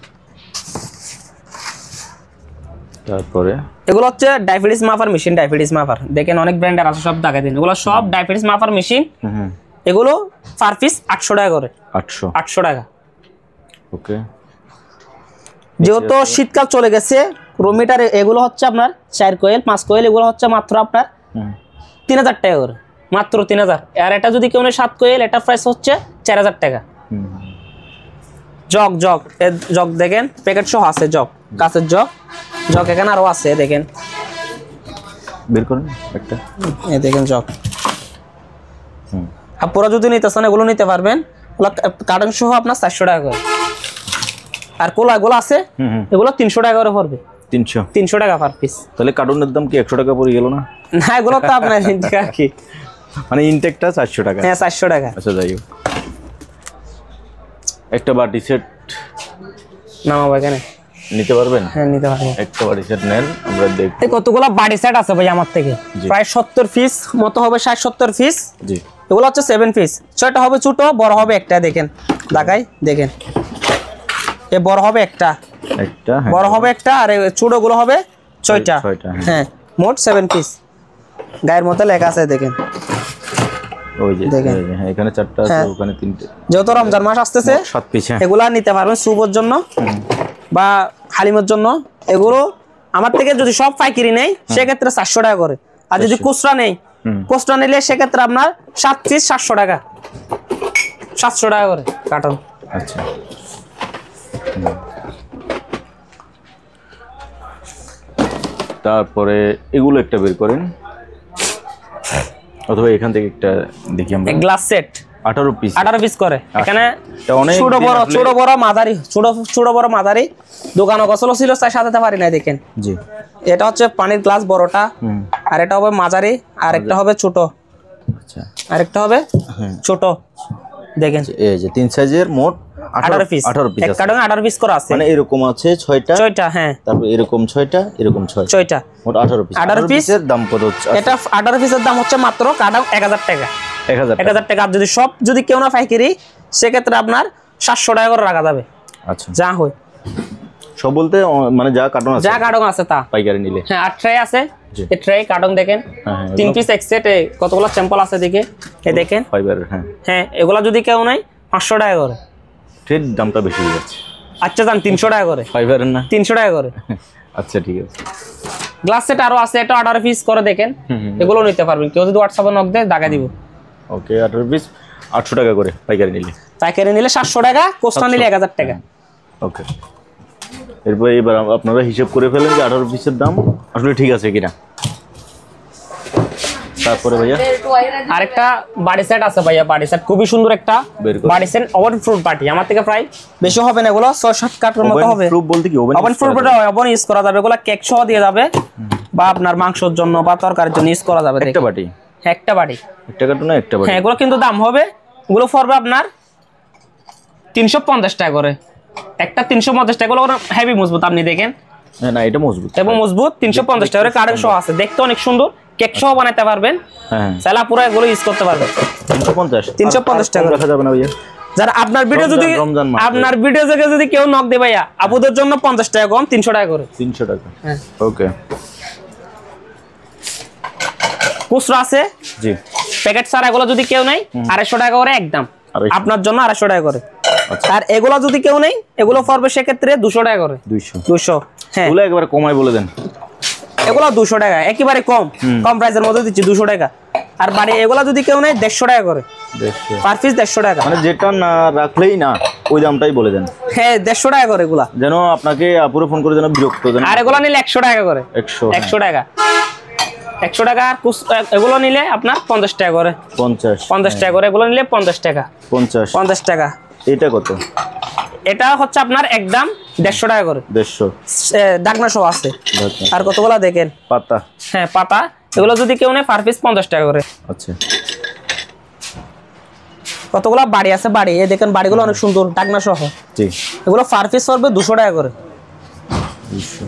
তারপরে এগুলো হচ্ছে ডায়াবেটিস মাপার মেশিন, ডায়াবেটিস মাপার। দেখেন অনেক ব্র্যান্ডের আছে, সব দেখাই দিন। এগুলো সব ডায়াবেটিস মাপার মেশিন। এগুলো পার পিস 800 টাকা করে। 800 টাকা। ওকে। যেহেতু শীতকাল চলে গেছে, রোমিটার এগুলো হচ্ছে আপনার 4 কোয়েল 5 কোয়েল, এগুলো হচ্ছে মাত্র আপনার 3000 টাকা করে, মাত্র 3000। আর এটা যদি কেউ নেই 7 কোয়েল, এটা প্রাইস হচ্ছে 4000 টাকা। জগ দেখেন প্যাকেট সহ আছে, কাঁচের জগ এখানে আরো আছে, দেখেন বের করেন একটা। এই দেখেন জগ। আপনারা যদি নিতে চান এগুলো নিতে পারবেন, কার্টন সহ আপনার 400 টাকা করে। আর কোলাগুলো আছে, এগুলো 300 টাকা করে পড়বে। 300 টাকা পার পিস। তাহলে কার্টুনের দাম কি 100 টাকা পড়ে গেল না? না এগুলো তো আপনার কি মানে ইনটেকটা 400 টাকা। হ্যাঁ 400 টাকা। আচ্ছা যাই হোক। একটা বাটি সেট নামাবো এখানে, নিতে পারবেন? হ্যাঁ নিতে পারবো। একটা বাটি সেট নেন, আমরা দেখব। কতগুলো বাটি সেট আছে ভাই আমার থেকে, প্রায় 70 পিস মতো হবে, 60-70 পিস। জি। এগুলো হচ্ছে 7 পিস, 6টা হবে ছোট, বড় হবে একটা। দেখেন দেখাই, দেখেন এ বড় হবে একটা, বড় হবে একটা, আর ছোট গুলো হবে 6টা। হ্যাঁ মোট 7 পিস। গায়ের মতো লেখা আছে দেখেন, ওই যে এখানে 4টা আছে, ওখানে 3টে। যেহেতু রমজান মাস আসতেছে 7 পিস এগুলা নিতে পারবেন সুপের জন্য বা হালিমের জন্য। এগুলো আমার থেকে যদি সব পাইকারি নেই সেক্ষেত্রে 400 টাকা করে। আর যদি খুচরা নেই কোস্টা নিলে সেক্ষেত্রে আপনার 7 পিস 700 টাকা, 700 টাকা করে কার্টন। আচ্ছা, তারপরে এগুলো একটা বের করেন, অথবা এখান থেকে একটা দেখি আমরা। গ্লাস সেট 18 পিস, 18 পিস করে। এখানে এটা অনেক ছোট বড় মাঝারি, ছোট বড় মাঝারি দোকানও গছলো ছিল, তাই সাজাতে পারি না। দেখেন জি, এটা হচ্ছে পানির গ্লাস বড়টা, আর এটা হবে মাঝারি, আর একটা হবে ছোট, আচ্ছা, আর একটা হবে ছোট। দেখেন এই যে 3 সাইজের মোট 18 পিস, 18 পিস এক আছে। কার্টনে 18 পিস করে আছে। মানে এরকম আছে 6টা, 6টা, হ্যাঁ, তারপর এরকম 6টা, এরকম 6টা, মোট 18 পিস। 18 পিসের দাম কত হচ্ছে? এটা 18 পিসের দাম হচ্ছে মাত্র কার্টন 1000 টাকা। 1000 টাকা। আর যদি কেউ না পাইকারি, সেক্ষেত্রে আপনার 700 টাকা করে রাখা যাবে। আচ্ছা, যা হয় সব বলতে মানে যা কার্টন আছে, যা কার্টন আছে তা পাইকারি নিলে। হ্যাঁ, আর ট্রে আছে, এই ট্রে কার্টন দেখেন, 3 পিস এক সেটে কতগুলো স্যাম্পল আছে দেখে, এই দেখেন ফাইবারের। হ্যাঁ হ্যাঁ, এগুলা যদি কেউ নাই 500 টাকা করে। ট্রেড দামটা বেশি হয়ে যাচ্ছে। আচ্ছা যান 300 টাকা করে, ফাইবারের না 300 টাকা করে। আচ্ছা ঠিক আছে। গ্লাস সেট আরো আছে, এটা 18 পিস করে দেখেন, এগুলো নিতে পারবেন। কেউ যদি হোয়াটসঅ্যাপে নক দেয় দাগা দিব। ওকে, 18 পিস 800 টাকা করে পাইকারি নিলে। পাইকারি নিলে 700 টাকা, কোস্টা নিলে 1000 টাকা। ওকে, এরপর এবার আপনারা হিসাব করে ফেলেন যে 18 পিসের দাম আসলে ঠিক আছে কিনা। তারপরে ভাইয়া আরেকটা বাড়ি সেট আছে ভাইয়া, বাড়ি সেট খুবই সুন্দর একটা বের করুন। বাড়ি সেট, ওভেন ফ্রুট পার্টি। আমার থেকে প্রায় বেশি হবে না, এগুলো 6-7 কার্টনের মতো হবে। প্রুফ বলতে কি ওভেন ফ্রুট ওভেন ইউজ করা যাবে, এগুলো কেক সহ দিয়ে যাবে, বা আপনার মাংসের জন্য বা তরকারির জন্য ইউজ করা যাবে। একটা বাটি, হ্যাঁ, একটা বাড়ি, একটা কার্টনে একটা বাটি। হ্যাঁ, এগুলো কিন্তু দাম হবে, এগুলো পড়বে আপনার 350 টাকা করে একটা, 350 টাকা। এগুলো হেভি মজবুত, আপনি দেখেন। হ্যাঁ না, এটা মজবুত এবং মজবুত, 350 টাকা করে কার্টন সহ আছে, দেখতে অনেক সুন্দর, কেক সহ বানাতে পারবেন। হ্যাঁ, সালা পুরো এগুলো ইউজ করতে পারবেন। 350 টাকা রাখা যাবে না ভাইয়া? যারা আপনার ভিডিও যদি রমজান মাস, আপনার ভিডিও থেকে যদি কেউ নক দে ভাইয়া, আপুদের জন্য 50 টাকা কম, 300 টাকা করে। 300 টাকা, হ্যাঁ, ওকে। খুচরা আছে জি, প্যাকেট ছাড়া এগুলো যদি কেউ নেই 250 টাকা করে একদম, 250 আপনার জন্য 250 টাকা করে। আচ্ছা। আর এগুলো যদি কেউ নেই, এগুলো পড়বে সেক্ষেত্রে 200 টাকা করে। 200, হ্যাঁ, এগুলো একবারে কমাই বলে দেন। এগুলো 200 টাকা, একেবারে কম প্রাইসের মধ্যে দিচ্ছি, 200 টাকা। আর বাড়ি এগুলো যদি কেউ নেই 150 টাকা করে, 150 পার পিস 150 টাকা। মানে যেটা না রাখলেই না, ওই দামটাই বলে দেন। হ্যাঁ, 150 টাকা করে এগুলা, যেন আপনাকে আপুরে ফোন করে যেন বিরক্ত দেন। আর এগুলো নিলে 100 টাকা করে। 100 টাকা, 100 টাকা। আর এগুলো নিলে আপনার 50 টাকা করে, 50 টাকা করে। এগুলো নিলে 50 টাকা, 50 টাকা। এটা কত? এটা হচ্ছে আপনার একদম 150 টাকা করে, 150 ডাকনা সহ আছে। আর কতগুলো দেখেন পাতা, হ্যাঁ, পাতা। এগুলো যদি কেউ নেয় পার পিস 50 টাকা করে। আচ্ছা। কতগুলো বাড়ি আছে, বাড়ি এই দেখেন, বাড়িগুলো অনেক সুন্দর, ডাকনা সহ। জি, এগুলো পার পিস পড়বে 200 টাকা করে। 200।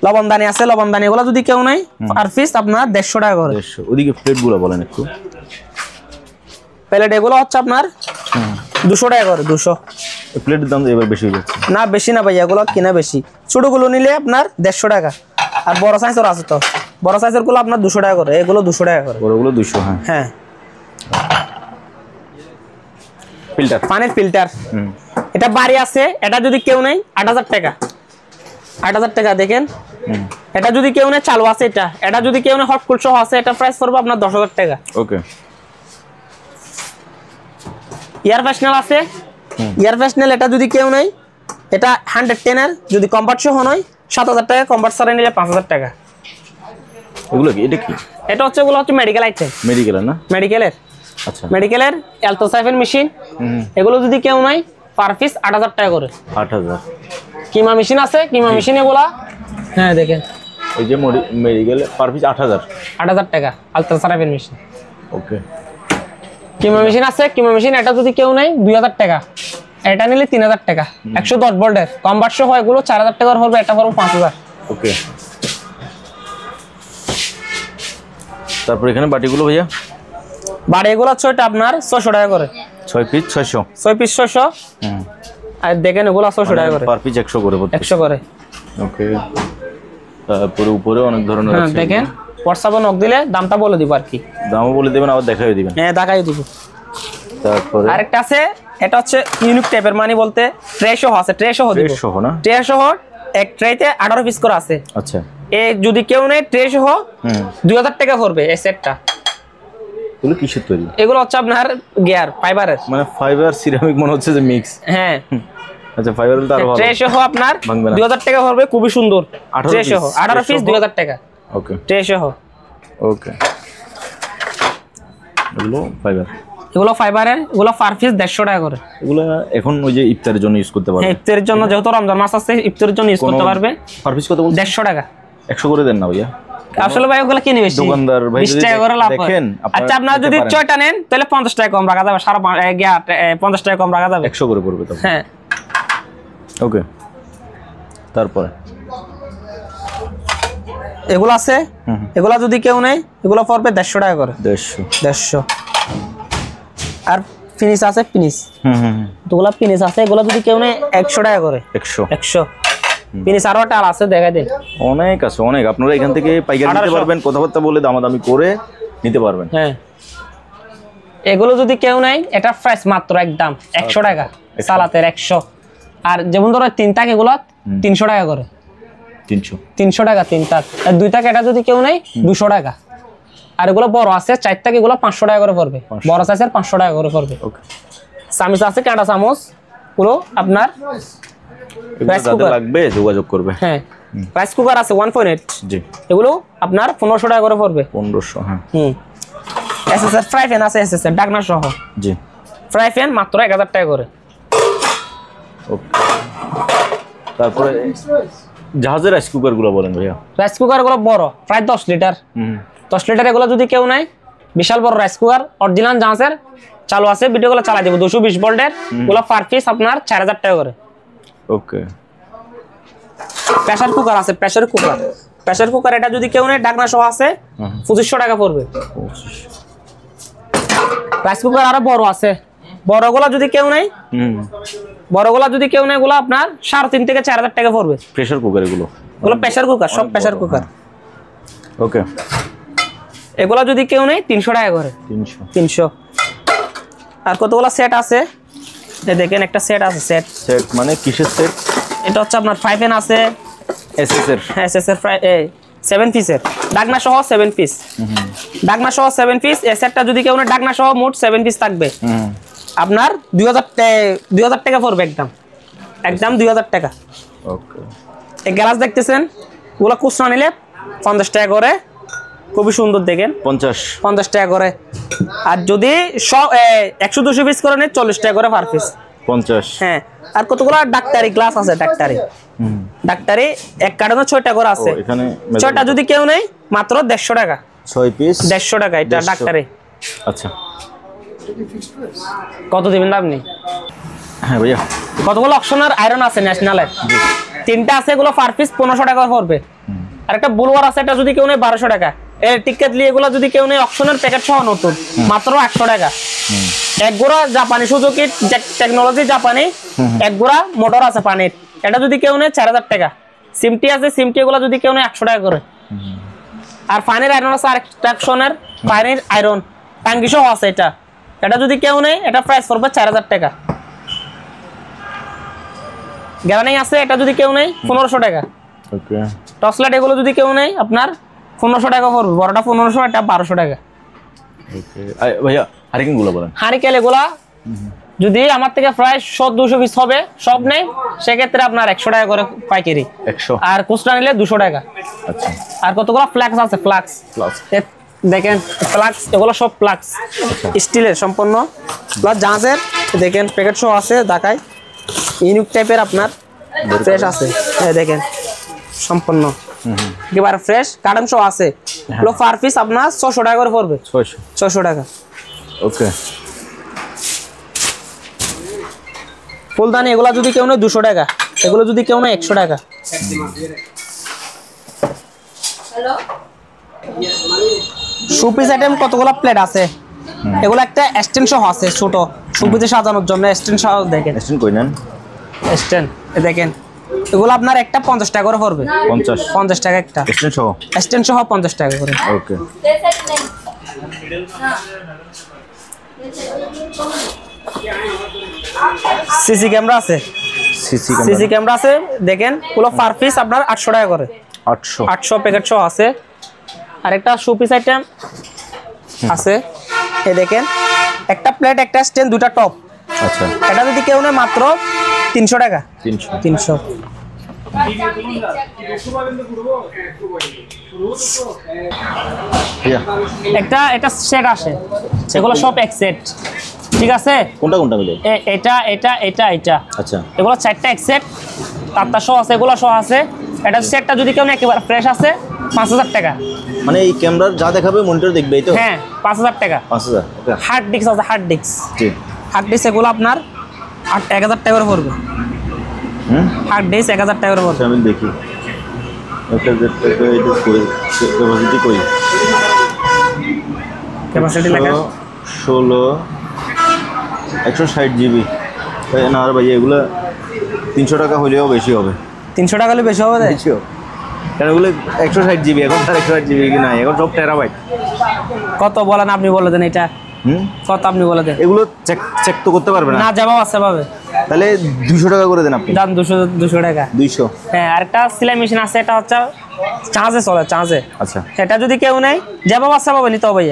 লবণদানি আছে, লবণদানি এগুলো যদি কেউ নেয় পার পিস আপনার 150 টাকা করে। 150। ওদিকে প্লেটগুলো বলেন একটু। প্লেট এগুলো হচ্ছে আপনার 200 টাকা করে, 200। প্লেটের দাম এবার বেশি হয়ে যাচ্ছে। না, বেশি না ভাই, এগুলো কিনা বেশি। ছোটগুলো নিলে আপনার 150 টাকা, আর বড় সাইজের আছে তো, বড় সাইজের গুলো আপনার 200 টাকা করে, এগুলো 200 টাকা করে। বড়গুলো 200। হ্যাঁ, হ্যাঁ, ফিল্টার, পানির ফিল্টার। এটা বাড়ি আছে, এটা যদি কেউ নেই 8000 টাকা, 8000 টাকা। দেখেন, এটা যদি কেউ নেই চালু আছে, এটা যদি কেউ নেই হট কুল সহ আছে, এটা প্রাইস পড়বে আপনার 10,000 টাকা। ওকে। এয়ার ফ্রেশনার আছে, এয়ার ফ্রেশনার এটা যদি কেউ নেই, এটা 110 এর, যদি কম্পার্ট সহ নয় 7000 টাকা, কম্পার্ট ছাড়া নিলে 5000 টাকা। এগুলো কি? এটা কি? এটা হচ্ছে, এগুলো হচ্ছে মেডিকেল আইটেম, মেডিকেলের না? মেডিকেলের। আচ্ছা, মেডিকেলের অ্যালতোসাইফের মেশিন, এগুলো যদি কেউ নাই পার পিস 8000 টাকা করে। 8000। কিমা মেশিন আছে, কিমা মেশিন এগুলা, হ্যাঁ দেখেন, এই যে মেডিকেলে পার পিস 8000 টাকা আলট্রাসাউন্ড মেশিন। ওকে। কিমা মেশিন আছে, কিমা মেশিন এটা যদি কেউ নাই 2000 টাকা, এটা নিলে 3000 টাকা। 110 ভোল্টের কনভার্ট সহ এগুলো 4000 টাকার হবে, এটা পড়বে 5000। ওকে। তারপর এখানে বাটিগুলো ভাইয়া, বাড়ি এগুলো হচ্ছে এটা আপনার 600 টাকা করে, 6 পিস 600। 6 পিস 600। আর দেখেন এগুলো 600 টাকা করে, পার পিস 100 করে পড়ছে। 100 করে। ওকে। তারপরে উপরে অনেক ধরনের হ্যাঁ, আছে। দেখেন হোয়াটসঅ্যাপে নক দিলে দামটা বলে দিব আর কি। দামও বলে দেবেন, আবার দেখাই দিবেন। হ্যাঁ, দেখাই দিব। তারপরে আরেকটা আছে, এটা হচ্ছে ইউনিক টাইপের, মানে বলতে ট্রে সহ আছে, ট্রে সহ দিব। সহ না? ট্রে সহ এক ট্রেতে 18 পিস করে আছে। আচ্ছা। এ যদি কেউ নেই ট্রে সহ 2000 টাকা পড়বে এই সেটটা। এগুলো কিসের তৈরি? এগুলো হচ্ছে আপনার গিয়ার ফাইবারের, মানে ফাইবার সিরামিক মনে হচ্ছে যে মিক্স। হ্যাঁ আচ্ছা ফাইবার তো আরো ভালো। ট্রে সহ আপনার 2000 টাকা পড়বে, খুবই সুন্দর। ট্রে সহ 18 পিস 2000 টাকা। ওকে ট্রে সহ। ওকে এগুলো ফাইবার, এগুলো ফাইবারের, এগুলো পার পিস 150 টাকা করে। এগুলো এখন ওই যে ইফতারের জন্য ইউজ করতে পারবে। হ্যাঁ ইফতারের জন্য, যেহেতু রমজান মাস আছে ইফতারের জন্য ইউজ করতে পারবে। পার পিস কত বলছেন? 150 টাকা। 100 করে দেন না ভাইয়া। আসলে ভাই ওগুলো কিনে বেশি, দোকানদার ভাই 20 টাকা করে লাভ হয়। দেখেন আচ্ছা আপনারা যদি 6টা নেন তাহলে 50 টাকা কম রাখা যাবে, 50 টাকা কম রাখা যাবে। 100 করে পড়বে তখন। হ্যাঁ ওকে তারপরে এগুলো আছে, এগুলা যদি কেউ নেই এগুলো পড়বে 150 টাকা করে। 150। আর ফিনিশ আছে, ফিনিশ দুগুলা ফিনিশ আছে, এগুলো যদি কেউ নেই 100 টাকা করে। 100 ফিনিশ। আরো টাল আছে দেখাই দেন। অনেক আছে, অনেক। আপনারা এখান থেকে পাইকারি নিতে পারবেন, কথাবার্তা বলে দামাদামি করে নিতে পারবেন। হ্যাঁ এগুলো যদি কেউ নেই এটা প্রাইস মাত্র একদম 100 টাকা সালাতের 100। আর যেমন ধরো 3 টাকা এগুলো 300 টাকা করে। 300 টাকা 3 টাকা। আর 2 টাকা এটা যদি কেউ নেই 200 টাকা। আর এগুলো বড় আছে 4 টাকা, এগুলো 500 টাকা করে পড়বে। বড় সাইজের 500 টাকা করে পড়বে। ওকে চামচ আছে, কাঁটা চামচ পুরো আপনার। রাইস কুকার লাগবে যোগাযোগ করবে। হ্যাঁ রাইস কুকার আছে 1.8। জি এগুলো আপনার 1500 টাকা করে পড়বে। 1500। হ্যাঁ এসএসআর ফ্রাই প্যান আছে, এসএসআর ডাকনা সহ। জি ফ্রাই প্যান মাত্র 1000 টাকা করে। ওকে তারপরে জাহাজের রাইস কুকার গুলো বলেন ভাইয়া। রাইস কুকার গুলো বড় প্রায় 10 লিটার। 10 লিটার এগুলো যদি কেউ নেয়, বিশাল বড় রাইস কুকার অরিজিনাল জাহাজের চালু আছে, ভিডিওগুলো চালাই দেব। 220 ভোল্টের গুলো পার পিস আপনার 4000 টাকা করে। ওকে প্রেসার কুকার আছে, প্রেসার কুকার। প্রেসার কুকার এটা যদি কেউ নেয় ডাকনা সহ আছে 2500 টাকা পড়বে। রাইস কুকার আরো বড় আছে, বড়গুলো যদি কেউ নেয়, বড়গুলো যদি কেউ নেয় এগুলো আপনার 3.5 থেকে 4000 টাকা পড়বে। প্রেসার কুকার এগুলো প্রেসার কুকার, সব প্রেসার কুকার। ওকে এগুলা যদি কেউ নেই 300 টাকা করে। 300। আর কতগুলো সেট আছে দেখেন, একটা সেট আছে। সেট মানে কিসের সেট? এটা হচ্ছে আপনার 5 এন আছে, এসএসআর। হ্যাঁ এসএসআর 7 পিসের ডাকনা সহ 7 পিস। ডাকনা সহ 7 পিস। এই সেটটা যদি কেউ নেয় ডাকনা সহ মোট 7 পিস থাকবে। আপনার 2000 টাকা পড়বে একদম, একদম 2000 টাকা। ওকে এই গ্লাস দেখতেছেন, ওগুলো খুচরা নিলে 50 টাকা করে, খুবই সুন্দর দেখেন। 50 টাকা করে। আর যদি 100-200 পিস করে নেয় 40 টাকা করে পার পিস। 50। হ্যাঁ আর কতগুলো ডাক্তারি গ্লাস আছে, ডাক্তারি এক কার্টনে 6টা করে আছে। 6টা যদি কেউ নেয় মাত্র 150 টাকা। 6 পিস 150 টাকা। এটা ডাক্তারি। আচ্ছা কত দিবেন আপনি? হ্যাঁ ভাইয়া কতগুলো অপশনাল আয়রন আছে ন্যাশনালের, 3টা আছে, এগুলো পার পিস 1500 টাকা পড়বে। আর একটা বুলওয়ার আছে, এটা যদি কেউ নেয় 1200 টাকা। এর টিকেট নিয়ে এগুলো যদি কেউ নেয় অপশনাল প্যাকেট সহ নতুন মাত্র 800 টাকা। এক গোড়া জাপানি সুজুকি টেকনোলজি জাপানি এক গোড়া মোটর আছে পানির, এটা যদি কেউ নেয় 4000 টাকা। সিমটি আছে, সিমটি এগুলো যদি কেউ নেয় 100 টাকা করে। আর পানির আয়রন আছে, আর এক্সট্রাকশনের পানির আয়রন টাঙ্কি সহ আছে। এটা যদি কেউ নেয় এটা প্রাইস পড়বে 4000 টাকা। গ্যারানি আছে, এটা যদি কেউ নেয় 1500 টাকা। ওকে টসলাইট এগুলো যদি কেউ নেয় আপনার 1500 টাকা পড়বে। বড়টা 1500, এটা 1200 টাকা। ওকে ভাইয়া হারিকেন গুলো বলেন। হারিকেন এগুলা যদি আমার থেকে প্রায় 100-200 পিস হবে, সব নেই সেক্ষেত্রে আপনার 100 টাকা করে পাইকারি। 100। আর খুচরা নিলে 200 টাকা। আচ্ছা আর কতগুলো ফ্লাক্স আছে, ফ্লাক্স দেখেন, ফ্লাক্স এগুলো সব ফ্লাক্স স্টিলের সম্পূর্ণ প্লাস জাহাজের। দেখেন প্যাকেট সহ আছে, দেখায় ইউনিক টাইপের আপনার ফ্রেশ আছে। দেখেন সম্পূর্ণ একেবারে ফ্রেশ কার্টন সহ আছে। এগুলো পার পিস আপনার 600 টাকা করে পড়বে। 600 টাকা। ওকে ফুলদানি এগুলো যদি কেউ নেয় 200 টাকা, এগুলো যদি কেউ নেয় 100 টাকা। শোপিস আইটেম কতগুলো প্লেট আছে, এগুলো একটা স্ট্যান্ড সহ আছে, ছোট শোপিসে সাজানোর জন্য স্ট্যান্ড সহ। দেখেন স্ট্যান্ড কই নেন, স্ট্যান্ড দেখেন এগুলো আপনার একটা 50 টাকা করে পড়বে। 50 টাকা একটা স্ট্যান্ড সহ 50 টাকা করে। ওকে সিসি ক্যামেরা আছে, সিসি ক্যামেরা আছে দেখেন, এগুলো পার পিস আপনার 800 টাকা করে। 800 800 প্যাকেট সহ আছে। আর একটা শোপিস আইটেম আছে, এই দেখেন একটা প্লেট, একটা স্ট্যান্ড, দুটা টপ। আচ্ছা, এটা যদি কেউ নেয় মাত্র 300 টাকা। 300 একটা এটা সেট আসে, এগুলো সব এক সেট, ঠিক আছে? কোনটা কোনটা মিলে? এটা এটা এটা এটা, আচ্ছা, এগুলো 4টা এক সেট, তারটা সহ আছে, এগুলো সহ আছে। এটা সেটটা যদি কেউ নেয় একেবারে ফ্রেশ আছে 5000 টাকা। মানে এই ক্যামেরার যা দেখাবে মনিটর দেখবে, এই তো? হ্যাঁ 5000 টাকা। 5000। ওকে, হার্ড ডিস্ক আছে, হার্ড ডিস্ক। জি। হার্ড ডিস্ক এগুলো আপনার 1000 টাকা করে পড়বে। হার্ড ডিস্ক 1000 টাকা করে পড়বে। আমি দেখি একটা এটা কই ক্যাপাসিটি কই, ক্যাপাসিটি লেখা 16 160 জিবি। না আর ভাই এগুলো 300 টাকা হলেও বেশি হবে। 300 টাকা হলে বেশি হবে? বেশি হবে, কারণ এগুলো 160 জিবি, এখন আর 160 জিবি কি নাই, এখন সব টেরাবাইট। কত বলেন আপনি, বলে দেন এটা কত, আপনি বলে দেন। এগুলো চেক চেক তো করতে পারবে না? না, যাবো আছে পাবে। তাহলে 200 টাকা করে দেন আপনি। দাম 200 টাকা। 200। হ্যাঁ, আরেকটা সেলাই মেশিন আছে, এটা হচ্ছে চার্জে চলে, চার্জে। আচ্ছা, এটা যদি কেউ নেয় যাবো বাচ্চা পাবে, নিতে হবে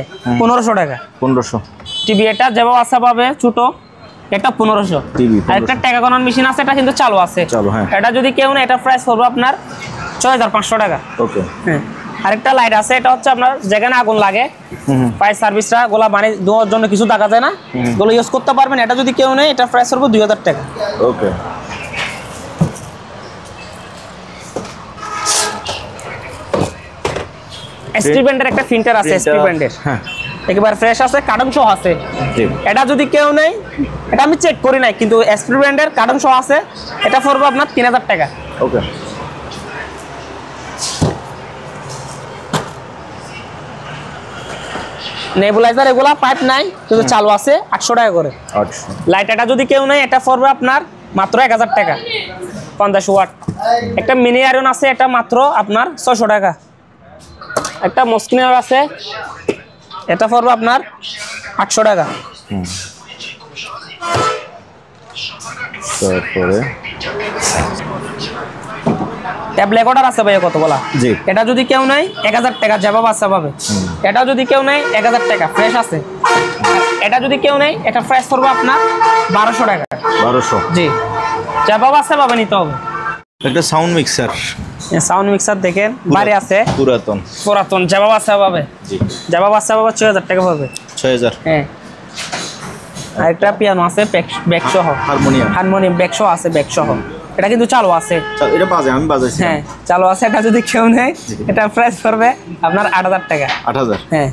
1500 টাকা। 1500 টিভি এটা যাবো বাচ্চা পাবে ছোট, এটা 1500 টিভি। আরেকটা টাকা গণন মেশিন আছে, এটা কিন্তু চালু আছে। চালু, হ্যাঁ। এটা যদি কেউ নেয় এটা প্রাইস পড়বে আপনার 6500 টাকা। ওকে। হ্যাঁ, আরেকটা লাইট আছে, এটা হচ্ছে আপনার যেখানে আগুন লাগে ফায়ার সার্ভিসটা গোলা বানিয়ে দেওয়ার জন্য কিছু টাকা যায় না, ওগুলো ইউজ করতে পারবেন। এটা যদি কেউ নেয় এটা প্রাইস পড়বে 2000 টাকা। ওকে। এসপি ব্র্যান্ডের একটা ফিল্টার আছে, এসপি ব্র্যান্ডের, হ্যাঁ, একেবারে ফ্রেশ আছে, কার্টন সহ আছে। জি। এটা যদি কেউ নেয়, এটা আমি চেক করি নাই, কিন্তু এসপি ব্র্যান্ডের কার্টন সহ আছে, এটা পড়বে আপনার 3000 টাকা। ওকে। নেবুলাইজার এগুলা পাইপ নাই, কিন্তু চালু আছে, 800 টাকা করে। 800। লাইট এটা যদি কেউ নেয় এটা পড়বে আপনার মাত্র 1000 টাকা, 50 ওয়াট। একটা মিনি আয়রন আছে, এটা মাত্র আপনার 600 টাকা। একটা মস্কিনার আছে, এটা পড়বে আপনার 800 টাকা। তারপরে ট্যাবলেট অর্ডার আছে ভাই কত বলা? জি। এটা যদি কেউ নেয় 1000 টাকা যাবা বাচ্চা পাবে। এটা যদি কেউ নেয় 1000 টাকা ফ্রেশ আছে। এটা যদি কেউ নেয় এটা প্রাইস পড়বে আপনার 1200 টাকা। 1200। জি, যাবা বাচ্চা পাবে, নিতে হবে। একটা সাউন্ড মিক্সার। সাউন্ড মিক্সার দেখেন বাড়ি আছে, পুরাতন যাবা বাচ্চা পাবে। জি। যাবা বাচ্চা পাবে 6000 টাকা পাবে। 6000। হ্যাঁ, আরেকটা পিয়ানো আছে ব্যাক সহ, হারমোনিয়াম ব্যাক সহ আছে, ব্যাক সহ। এটা কিন্তু চালু আছে, এটা বাজে, আমি বাজাইছি। হ্যাঁ চালু আছে। এটা যদি কেউ নেয় এটা প্রাইস পড়বে আপনার 8000 টাকা। 8000। হ্যাঁ,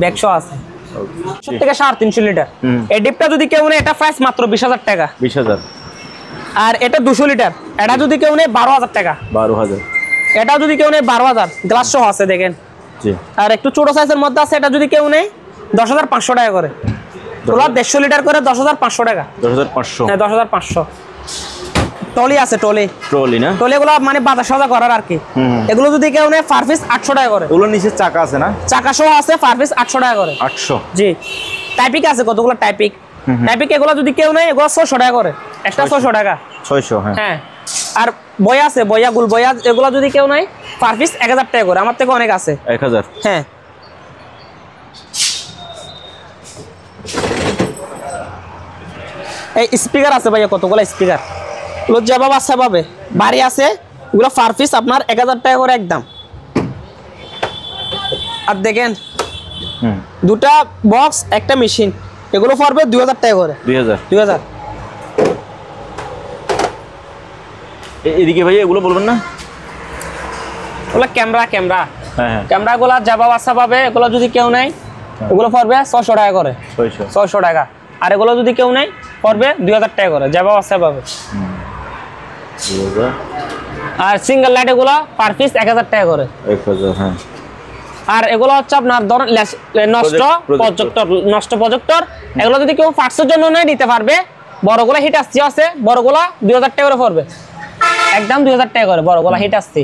ব্যাক সহ আছে, 7 থেকে 350 লিটার। এই ডিপটা যদি কেউ নেয় এটা প্রাইস মাত্র 20000 টাকা। 20000। আর এটা 200 লিটার, এটা যদি কেউ নেয় 12000 টাকা। 12000। এটা যদি কেউ নেয় 12000, গ্লাস সহ আছে দেখেন। জি। আর একটু ছোট সাইজের মধ্যে আছে, এটা যদি কেউ নেয় 10500 টাকা করে। তোলা 150 লিটার করে 10500 টাকা। 10500। হ্যাঁ, 10500। টলি আছে, ট্রলি না? টলি এগুলো মানে বাজার সাজা করার আর কি। এগুলো যদি কেউ নেয় পার পিস 800 টাকা করে। ওগুলো নিচে চাকা আছে না? চাকা সহ আছে, পার পিস 800 টাকা করে। 800। জি। টাইপিক আছে কতগুলো, টাইপিক এগুলো যদি কেউ নেয় এগুলো 600 টাকা করে, একটা 600 টাকা। 600। হ্যাঁ। হ্যাঁ, আর বয়া আছে, বয়া গুল বয়া, এগুলো যদি কেউ নেয় পার পিস 1000 টাকা করে। আমার থেকে অনেক আছে। 1000। হ্যাঁ, এই স্পিকার আছে ভাইয়া কতগুলো স্পিকার, লজ্জা বাবা আছে পাবে, বাড়ি আছে, এগুলো পার পিস আপনার 1000 টাকা করে একদম। আর দেখেন দুটা বক্স একটা মেশিন, এগুলো পড়বে 2000 টাকা করে। 2000। এদিকে ভাই এগুলো বলবেন না? ওগুলো ক্যামেরা, হ্যাঁ, ক্যামেরাগুলো যাবা বাচ্চা পাবে, এগুলো যদি কেউ নেয় এগুলো পড়বে 600 টাকা করে। 600 টাকা। আর এগুলো যদি কেউ নেয় পড়বে 2000 টাকা করে, যাবা বাচ্চা পাবে। আর সিঙ্গেল লাইট এগুলো পার পিস 1000 টাকা করে। 1000। হ্যাঁ। আর এগুলো হচ্ছে আপনার ধরেন নষ্ট প্রজেক্টর, এগুলো যদি কেউ পার্টসের জন্য নেয় নিতে পারবে। বড়গুলো হিট আসছে আছে, বড়গুলো 2000 টাকা করে পড়বে, একদম 2000 টাকা করে বড়গুলো হিট আসছে।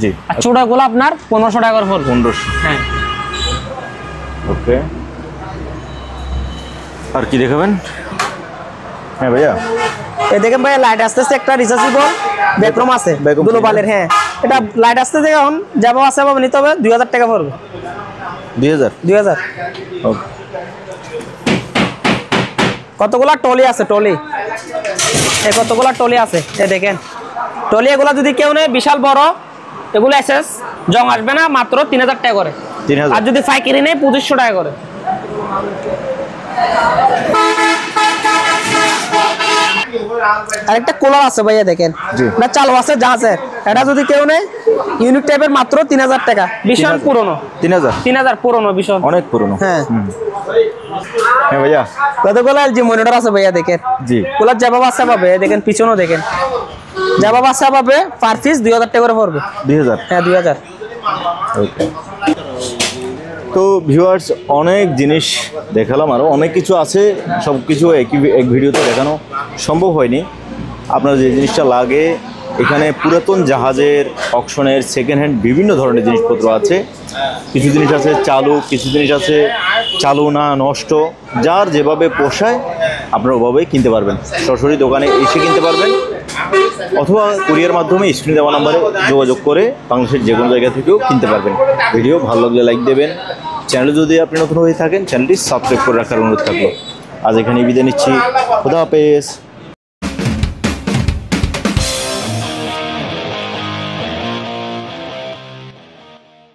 জি। আর ছোটগুলো আপনার 1500 টাকা করে পড়বে। 1500। হ্যাঁ। ওকে। আর কি দেখাবেন? হ্যাঁ ভাইয়া, এই দেখেন ভাইয়া লাইট আসতেছে, একটা রিচার্জেবল ব্যাকরুম আছে Backup গ্লোবালের। হ্যাঁ, এটা লাইট আসতেছে, এখন যাবো আছে পাবো নিতে হবে 2000 টাকা পড়বে। 2000। 2000। ওকে। কতগুলা টলি আছে, টলি এই কতগুলা টলি আছে, এই দেখেন টলি। এগুলা যদি কেউ নেয় বিশাল বড়, এগুলো এসএস জং আসবে না, মাত্র 3000 টাকা করে। 3000। আর যদি পাইকারি নেয় 2500 টাকা করে। আরেকটা কুলার আছে ভাইয়া, দেখেন এটা চালু আছে জাহাজের। এটা যদি কেউ নেয় ইউনিক টাইপের, মাত্র 3000 টাকা। ভীষণ পুরনো। 3000। 3000 পুরনো, ভীষণ অনেক পুরনো। হ্যাঁ। হ্যাঁ ভাইয়া, কতগুলো এলজি মনিটর আছে ভাইয়া, দেখেন জি। কুলার যা বাবা আছে পাবে, দেখেন পিছনেও দেখেন যা বাবা আছে পাবে। পার পিস 2000 টাকা করে পড়বে। 2000। হ্যাঁ 2000। ওকে। তো ভিউয়ার্স, অনেক জিনিস দেখালাম, আরও অনেক কিছু আছে, সব কিছু এক ভিডিওতে দেখানো সম্ভব হয়নি। আপনার যে জিনিসটা লাগে, এখানে পুরাতন জাহাজের, অকশনের, সেকেন্ড হ্যান্ড বিভিন্ন ধরনের জিনিসপত্র আছে। কিছু জিনিস আছে চালু, কিছু জিনিস আছে চালু না, নষ্ট। যার যেভাবে পোষায় আপনারা ওভাবেই কিনতে পারবেন। সরাসরি দোকানে এসে কিনতে পারবেন, অথবা কুরিয়ার মাধ্যমে স্ক্রিনে দেওয়া নাম্বারে যোগাযোগ করে বাংলাদেশের যে কোনো জায়গা থেকেও কিনতে পারবেন। ভিডিও ভালো লাগলে লাইক দেবেন। চ্যানেলে যদি আপনি নতুন হয়ে থাকেন, চ্যানেলটি সাবস্ক্রাইব করে রাখার অনুরোধ থাকলো। আজ এখানেই বিদায় নিচ্ছি। খোদা হাফেজ।